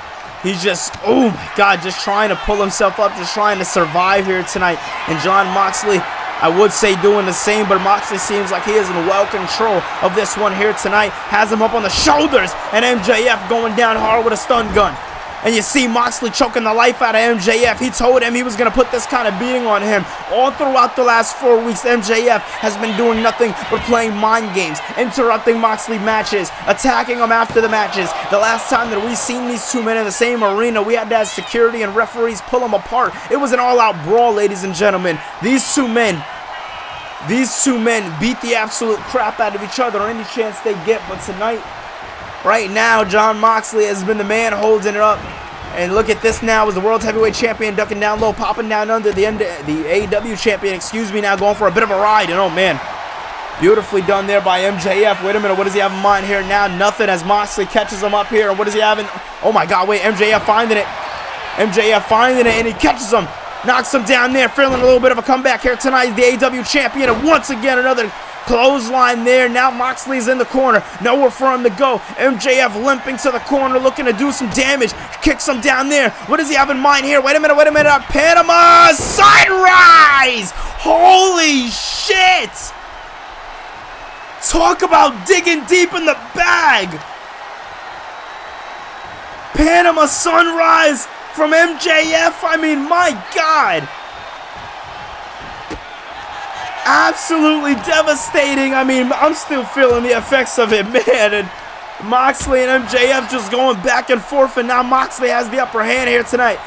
oh my God, just trying to pull himself up, just trying to survive here tonight. And Jon Moxley, I would say doing the same, but Moxley seems like he is in well control of this one here tonight. Has him up on the shoulders, and MJF going down hard with a stun gun. And you see Moxley choking the life out of MJF. He told him he was going to put this kind of beating on him. All throughout the last 4 weeks, MJF has been doing nothing but playing mind games, interrupting Moxley matches, attacking him after the matches. The last time that we seen these two men in the same arena, we had to have security and referees pull them apart. It was an all-out brawl, ladies and gentlemen. These two men beat the absolute crap out of each other any chance they get, but tonight, right now, Jon Moxley has been the man holding it up. And look at this now, as the World Heavyweight Champion ducking down low, popping down under the AEW Champion, now going for a bit of a ride. And oh man, beautifully done there by MJF. Wait a minute, what does he have in mind here now? Nothing, as Moxley catches him up here. And what does he have in? Oh my God, wait, MJF finding it. And he catches him. Knocks him down there, feeling a little bit of a comeback here tonight. The AEW Champion, and once again, another clothesline there. Now Moxley's in the corner. Nowhere for him to go. MJF limping to the corner, looking to do some damage. Kicks him down there. What does he have in mind here? Wait a minute. Panama Sunrise! Holy shit! Talk about digging deep in the bag. Panama Sunrise from MJF. I mean, my God. Absolutely devastating. I mean, I'm still feeling the effects of it, man. And Moxley and MJF just going back and forth, and now Moxley has the upper hand here tonight.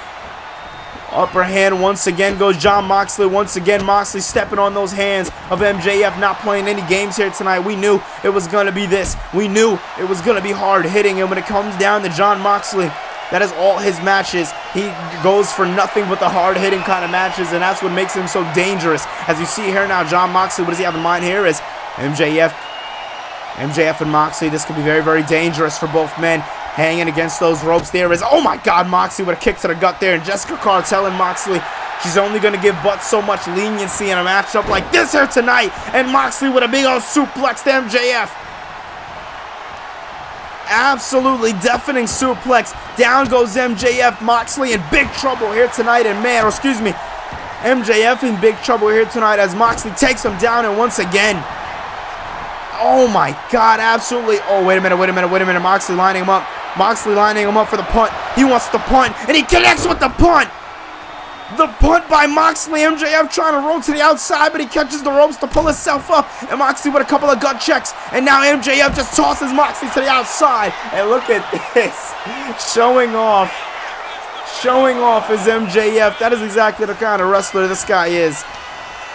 Upper hand once again goes Jon Moxley. Once again, Moxley stepping on those hands of MJF, not playing any games here tonight. We knew it was going to be this. We knew it was going to be hard hitting, and when it comes down to Jon Moxley, that is all his matches. He goes for nothing but the hard-hitting kind of matches, and that's what makes him so dangerous. As you see here now, Jon Moxley, what does he have in mind here? Is MJF and Moxley. This could be very, very dangerous for both men. Hanging against those ropes there is, oh my God, Moxley with a kick to the gut there. And Jessica Carr telling Moxley she's only going to give Butt so much leniency in a matchup like this here tonight. And Moxley with a big old suplex to MJF. Absolutely deafening suplex. Down goes MJF. Moxley in big trouble here tonight. And man, or excuse me, MJF in big trouble here tonight as Moxley takes him down. And once again, oh my God, absolutely. Oh, wait a minute. Moxley lining him up. For the punt. He wants the punt, and he connects with the punt. The punt by Moxley. MJF trying to roll to the outside, but he catches the ropes to pull himself up. And Moxley with a couple of gut checks. And now MJF just tosses Moxley to the outside. And look at this. Showing off is MJF. That is exactly the kind of wrestler this guy is.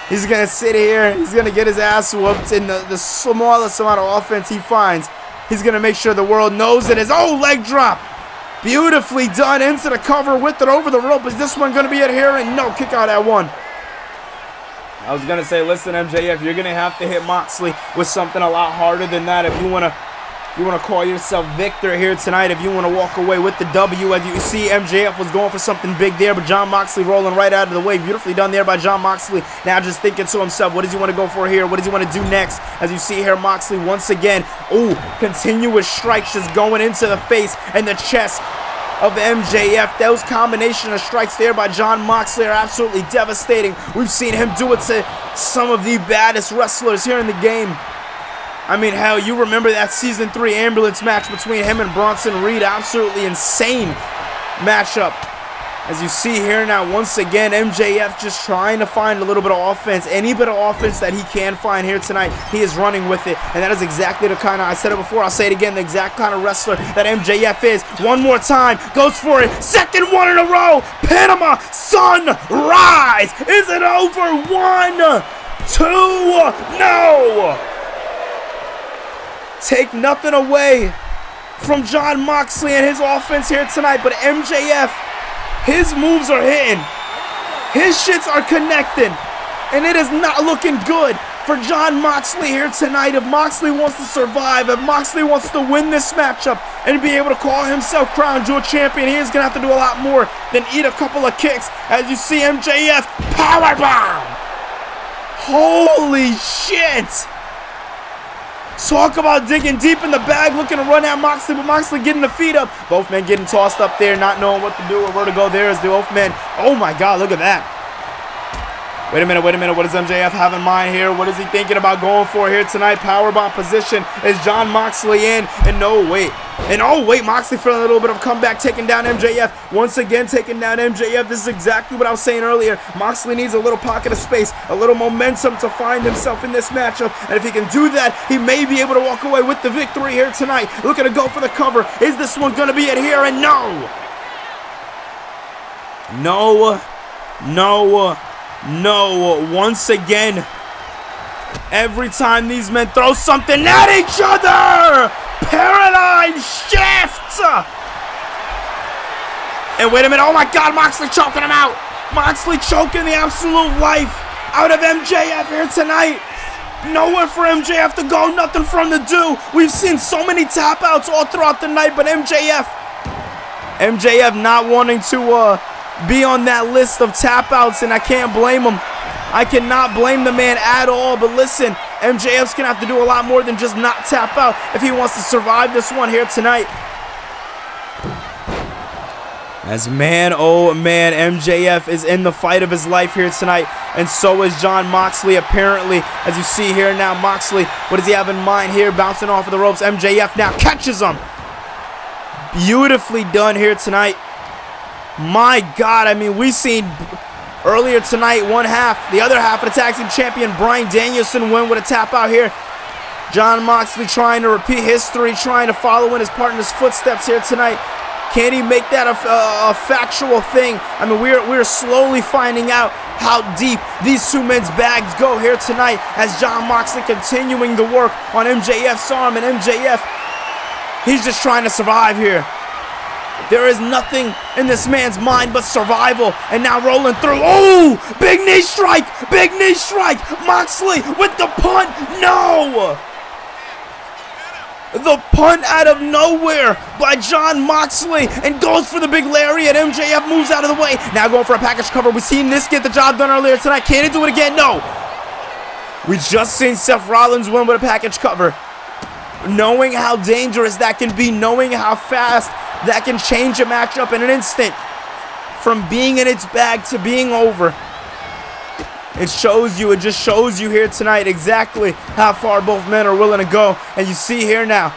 He's going to sit here. He's going to get his ass whooped in the smallest amount of offense he finds. He's going to make sure the world knows it is. Oh, leg drop. Beautifully done into the cover with it over the rope. Is this one going to be it here? And no, kick out at one. I was going to say, listen, MJF, you're going to have to hit Moxley with something a lot harder than that if you want to call yourself victor here tonight, if you want to walk away with the W. As you see, MJF was going for something big there, but Jon Moxley rolling right out of the way. Beautifully done there by Jon Moxley. Now just thinking to himself, what does he want to go for here? What does he want to do next? As you see here, Moxley once again, ooh, continuous strikes just going into the face and the chest of MJF. Those combination of strikes there by Jon Moxley are absolutely devastating. We've seen him do it to some of the baddest wrestlers here in the game. I mean, hell, you remember that Season 3 ambulance match between him and Bronson Reed. Absolutely insane matchup. As you see here now, once again, MJF just trying to find a little bit of offense. Any bit of offense that he can find here tonight, he is running with it. And that is exactly the kind of, I said it before, I'll say it again, the exact kind of wrestler that MJF is. One more time, goes for it. Second one in a row. Panama Sunrise. Is it over? 1, 2, no. take nothing away from Jon Moxley and his offense here tonight, but MJF, his moves are hitting. His shits are connecting, and it is not looking good for Jon Moxley here tonight. If Moxley wants to survive, if Moxley wants to win this matchup and be able to call himself Crown Jewel Champion, he is going to have to do a lot more than eat a couple of kicks. As you see MJF, powerbomb! Holy shit! Talk about digging deep in the bag, looking to run at Moxley, but Moxley getting the feet up. Both men getting tossed up there, not knowing what to do or where to go. There is the both men. Oh my God, look at that. Wait a minute. What does MJF have in mind here? What is he thinking about going for here tonight? Powerbomb position. Is Jon Moxley in? And no, wait. And oh, wait, Moxley feeling a little bit of a comeback, taking down MJF. Once again, taking down MJF. This is exactly what I was saying earlier. Moxley needs a little pocket of space, a little momentum to find himself in this matchup. And if he can do that, he may be able to walk away with the victory here tonight. Looking to go for the cover. Is this one going to be it here? And no. Once again, every time these men throw something at each other, paradigm shift. And wait a minute, oh my God, Moxley choking him out. Moxley choking the absolute life out of MJF here tonight. Nowhere for MJF to go, nothing for him to do. We've seen so many tap outs all throughout the night, but MJF not wanting to be on that list of tap outs, and I can't blame him. I cannot blame the man at all. But listen, MJF's gonna have to do a lot more than just not tap out if he wants to survive this one here tonight. As man, oh man, MJF is in the fight of his life here tonight, and so is Jon Moxley apparently. As you see here now, Moxley, what does he have in mind here? Bouncing off of the ropes. MJF now catches him. Beautifully done here tonight. My God, I mean, we've seen earlier tonight the other half of the tag team champion Bryan Danielson win with a tap out here. Jon Moxley trying to repeat history, trying to follow in his partner's footsteps here tonight. Can he make that a factual thing? I mean, we're slowly finding out how deep these two men's bags go here tonight as Jon Moxley continuing to work on MJF's arm, and MJF, he's just trying to survive here. There is nothing in this man's mind but survival. And now rolling through. Oh, big knee strike. Big knee strike. Moxley with the punt. No. The punt out of nowhere by Jon Moxley, and goes for the big lariat. MJF moves out of the way. Now going for a package cover. We've seen this get the job done earlier tonight. Can he do it again? No. We just seen Seth Rollins win with a package cover. Knowing how dangerous that can be, knowing how fast that can change a matchup in an instant, from being in its bag to being over. It just shows you here tonight exactly how far both men are willing to go. And you see here now,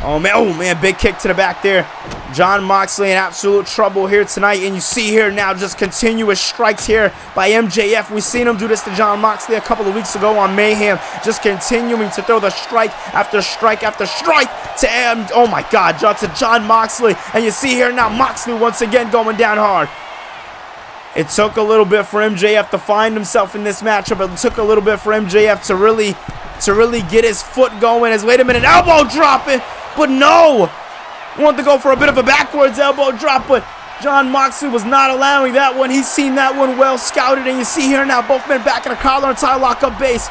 oh man, big kick to the back there. Jon Moxley in absolute trouble here tonight. And you see here now just continuous strikes here by MJF. We've seen him do this to Jon Moxley a couple of weeks ago on Mayhem. Just continuing to throw the strike after strike after strike to oh my God, to Jon Moxley. And you see here now Moxley once again going down hard. It took a little bit for MJF to find himself in this matchup. It took a little bit for MJF to really get his foot going. As wait a minute, elbow dropping, but no. Wanted to go for a bit of a backwards elbow drop, but Jon Moxley was not allowing that one. He's seen that one well scouted, and you see here now both men back in a collar and tie lockup base.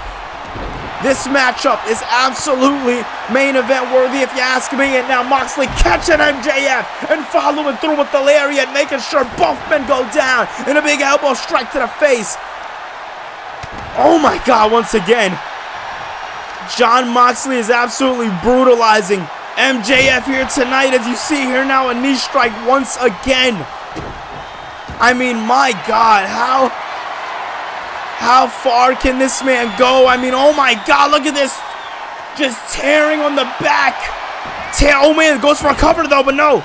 This matchup is absolutely main event worthy if you ask me. And now Moxley catching MJF and following through with the lariat, making sure both men go down, and a big elbow strike to the face. Oh my God, once again, Jon Moxley is absolutely brutalizing MJF here tonight. As you see here now, a knee strike once again. I mean, my God, how far can this man go? I mean, oh my God, look at this. Just tearing on the back. Oh man, it goes for a cover though, but no.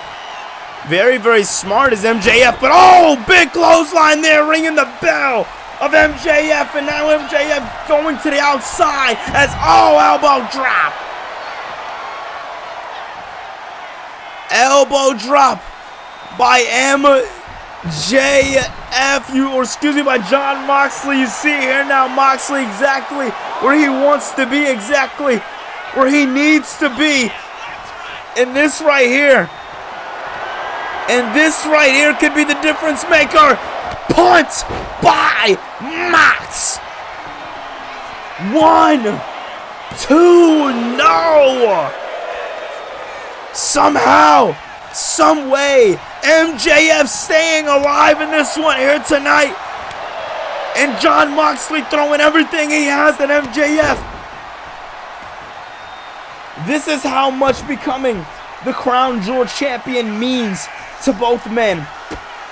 Very, very smart as MJF, but oh, big clothesline there, ringing the bell of MJF, and now MJF going to the outside as, oh, elbow drop. Elbow drop by MJF, by Jon Moxley. You see here now Moxley exactly where he wants to be, exactly where he needs to be. And this right here. And this right here could be the difference maker. Punt by Mox. 1, 2, no. Somehow, some way, MJF staying alive in this one here tonight. And Jon Moxley throwing everything he has at MJF. This is how much becoming the Crown Jewel champion means to both men.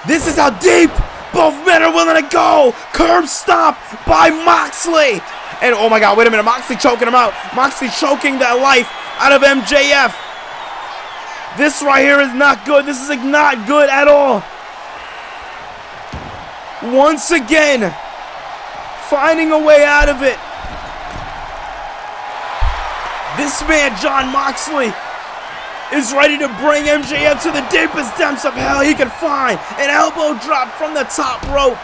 This is how deep both men are willing to go. Curb stop by Moxley. And oh my God, wait a minute. Moxley choking him out. Moxley choking that life out of MJF. This right here is not good. This is not good at all. Once again, finding a way out of it. This man, Jon Moxley, is ready to bring MJF to the deepest depths of hell he can find. An elbow drop from the top rope.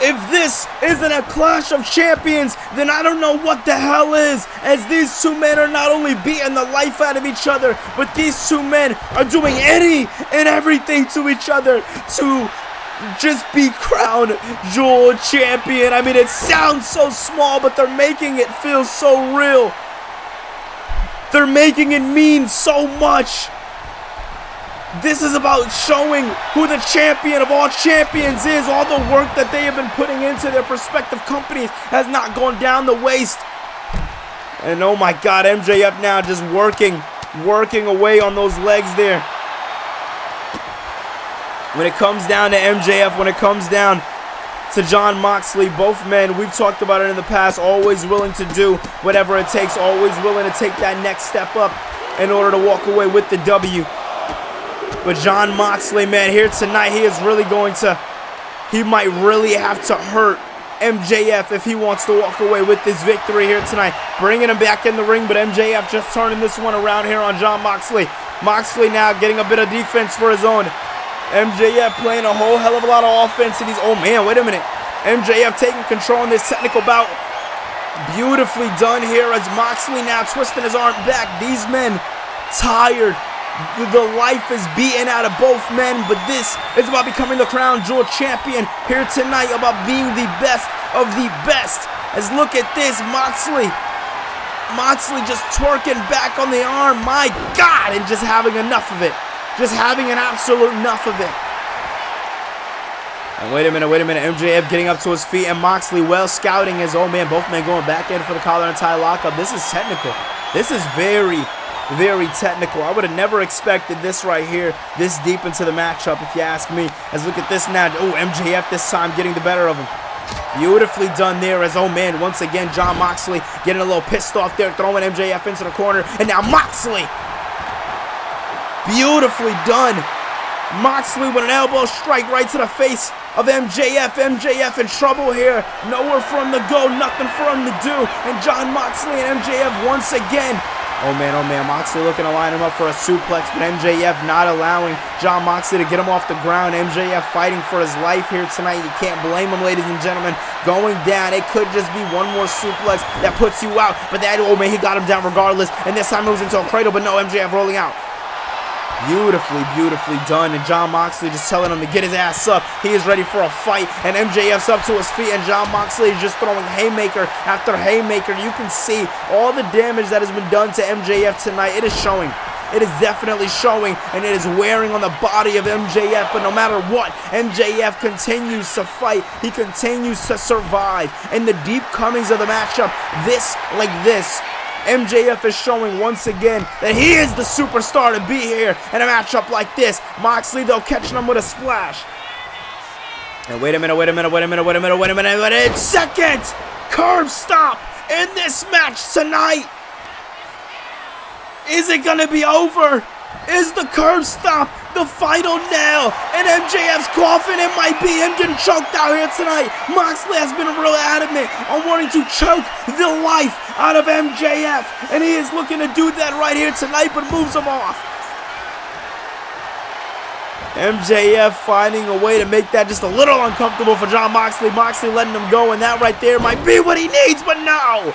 If this isn't a clash of champions, then I don't know what the hell is. As these two men are not only beating the life out of each other, but these two men are doing any and everything to each other to just be Crown Jewel champion. I mean, it sounds so small, but they're making it feel so real. They're making it mean so much. This is about showing who the champion of all champions is. All the work that they have been putting into their respective companies has not gone down the waste. And oh my God, MJF now just working away on those legs there. When it comes down to MJF, when it comes down to Jon Moxley, both men, we've talked about it in the past, always willing to do whatever it takes, always willing to take that next step up in order to walk away with the W. But Jon Moxley, man, here tonight, he might really have to hurt MJF if he wants to walk away with this victory here tonight. Bringing him back in the ring, but MJF just turning this one around here on Jon Moxley. Moxley now getting a bit of defense for his own. MJF playing a whole hell of a lot of offense, and oh man, wait a minute. MJF taking control in this technical bout. Beautifully done here as Moxley now twisting his arm back. These men tired. The life is beaten out of both men, but this is about becoming the Crown Jewel champion here tonight, about being the best of the best. As look at this, Moxley just twerking back on the arm, my God, and just having enough of it. Just having an absolute enough of it. And wait a minute, MJF getting up to his feet, and Moxley well scouting as, oh man, both men going back in for the collar and tie lockup. This is technical. This is very, very technical. I would have never expected this right here, this deep into the matchup, if you ask me. As look at this now. Oh, MJF this time getting the better of him. Beautifully done there as, oh man, once again, Jon Moxley getting a little pissed off there, throwing MJF into the corner. And now Moxley. Beautifully done. Moxley with an elbow strike right to the face of MJF. MJF in trouble here. Nowhere for him to go, nothing for him to do. And Jon Moxley and MJF once again. Oh man, Moxley looking to line him up for a suplex, but MJF not allowing Jon Moxley to get him off the ground. MJF fighting for his life here tonight. You can't blame him, ladies and gentlemen. Going down, it could just be one more suplex that puts you out. But that, oh man, he got him down regardless. And this time moves into a cradle, but no, MJF rolling out. Beautifully done, and Jon Moxley just telling him to get his ass up. He is ready for a fight, and MJF's up to his feet, and Jon Moxley is just throwing haymaker after haymaker. You can see all the damage that has been done to MJF tonight. It is showing. It is definitely showing, and it is wearing on the body of MJF, but no matter what, MJF continues to fight. He continues to survive. In the deep comings of the matchup, this, MJF is showing once again that he is the superstar to be here in a matchup like this. Moxley, though, catching him with a splash. And wait a minute. Second curb stop in this match tonight. Is it going to be over? Is the curb stop the final nail in MJF's coffin? It might be him getting choked out here tonight. Moxley has been real adamant on wanting to choke the life out of MJF, and he is looking to do that right here tonight, but moves him off. MJF finding a way to make that just a little uncomfortable for Jon Moxley. Moxley letting him go, and that right there might be what he needs, but no.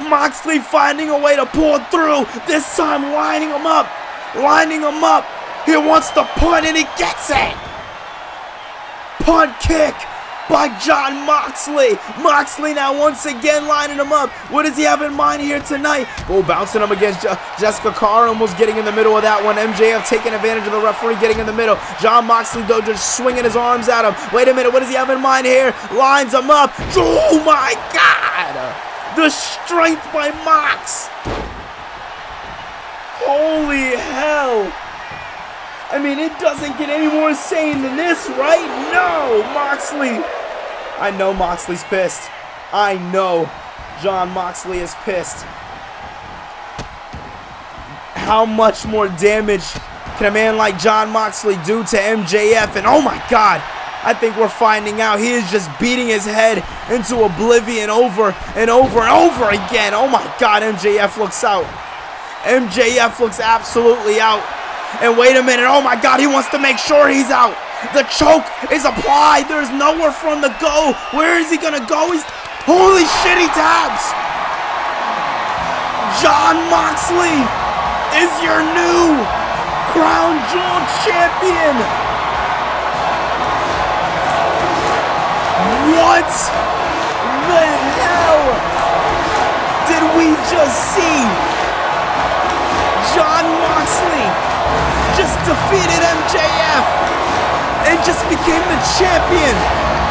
Moxley finding a way to pull through. This time lining him up. Lining him up. He wants the punt and he gets it. Punt kick by Jon Moxley. Moxley now once again lining him up. What does he have in mind here tonight? Oh, bouncing him against Jessica Carr, almost getting in the middle of that one. MJF taking advantage of the referee, getting in the middle. Jon Moxley, though, just swinging his arms at him. Wait a minute, what does he have in mind here? Lines him up. Oh, my God. The strength by Mox. Holy hell. I mean, it doesn't get any more insane than this, right? No, Moxley. I know Moxley's pissed. I know Jon Moxley is pissed. How much more damage can a man like Jon Moxley do to MJF? And oh my God, I think we're finding out he is just beating his head into oblivion over and over and over again. Oh my God, MJF looks out. MJF looks absolutely out. And wait a minute, oh my God, he wants to make sure he's out. The choke is applied. There's nowhere for him to go. Where is he gonna go? Holy shit, he taps. Jon Moxley is your new Crown Jewel champion. What the hell did we just see? Jon Moxley just defeated MJF and just became the champion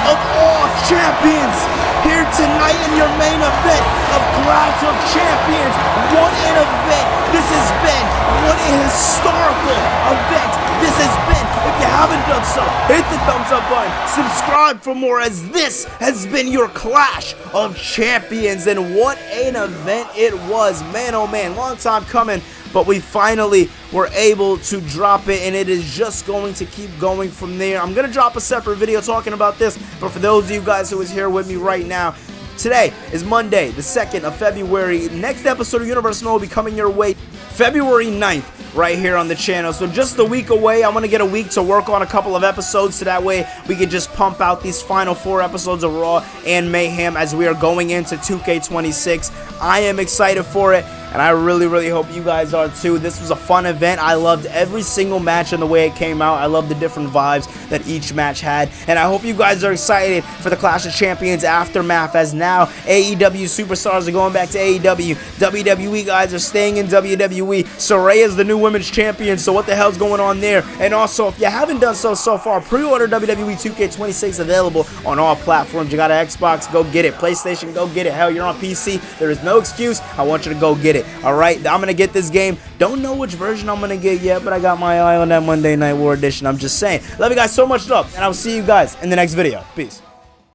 of all champions here tonight in your main event of Clash of Champions. What an event this has been. What a historical event this has been. If you haven't done so, hit the thumbs up button. Subscribe for more, as this has been your Clash of Champions. And what an event it was. Man, oh man, long time coming. But we finally were able to drop it, and it is just going to keep going from there. I'm going to drop a separate video talking about this, but for those of you guys who is here with me right now, today is Monday, the 2nd of February. Next episode of Universal will be coming your way February 9th. Right here on the channel. So just a week away. I'm gonna get a week to work on a couple of episodes, so that way we can just pump out these final 4 episodes of Raw and Mayhem as we are going into 2K26. I am excited for it, and I really hope you guys are too. This was a fun event. I loved every single match and the way it came out. I love the different vibes that each match had, and I hope you guys are excited for the Clash of Champions aftermath, as now AEW superstars are going back to AEW. WWE guys are staying in WWE. Soraya's the new women's champion, so what the hell's going on there? And also, if you haven't done so far, pre-order WWE 2K25 available on all platforms. You got an Xbox, go get it. PlayStation, go get it. Hell, you're on PC, there is no excuse. I want you to go get it. Alright, I'm gonna get this game. Don't know which version I'm gonna get yet, but I got my eye on that Monday Night War edition. I'm just saying. Love you guys so much, love, and I'll see you guys in the next video. Peace.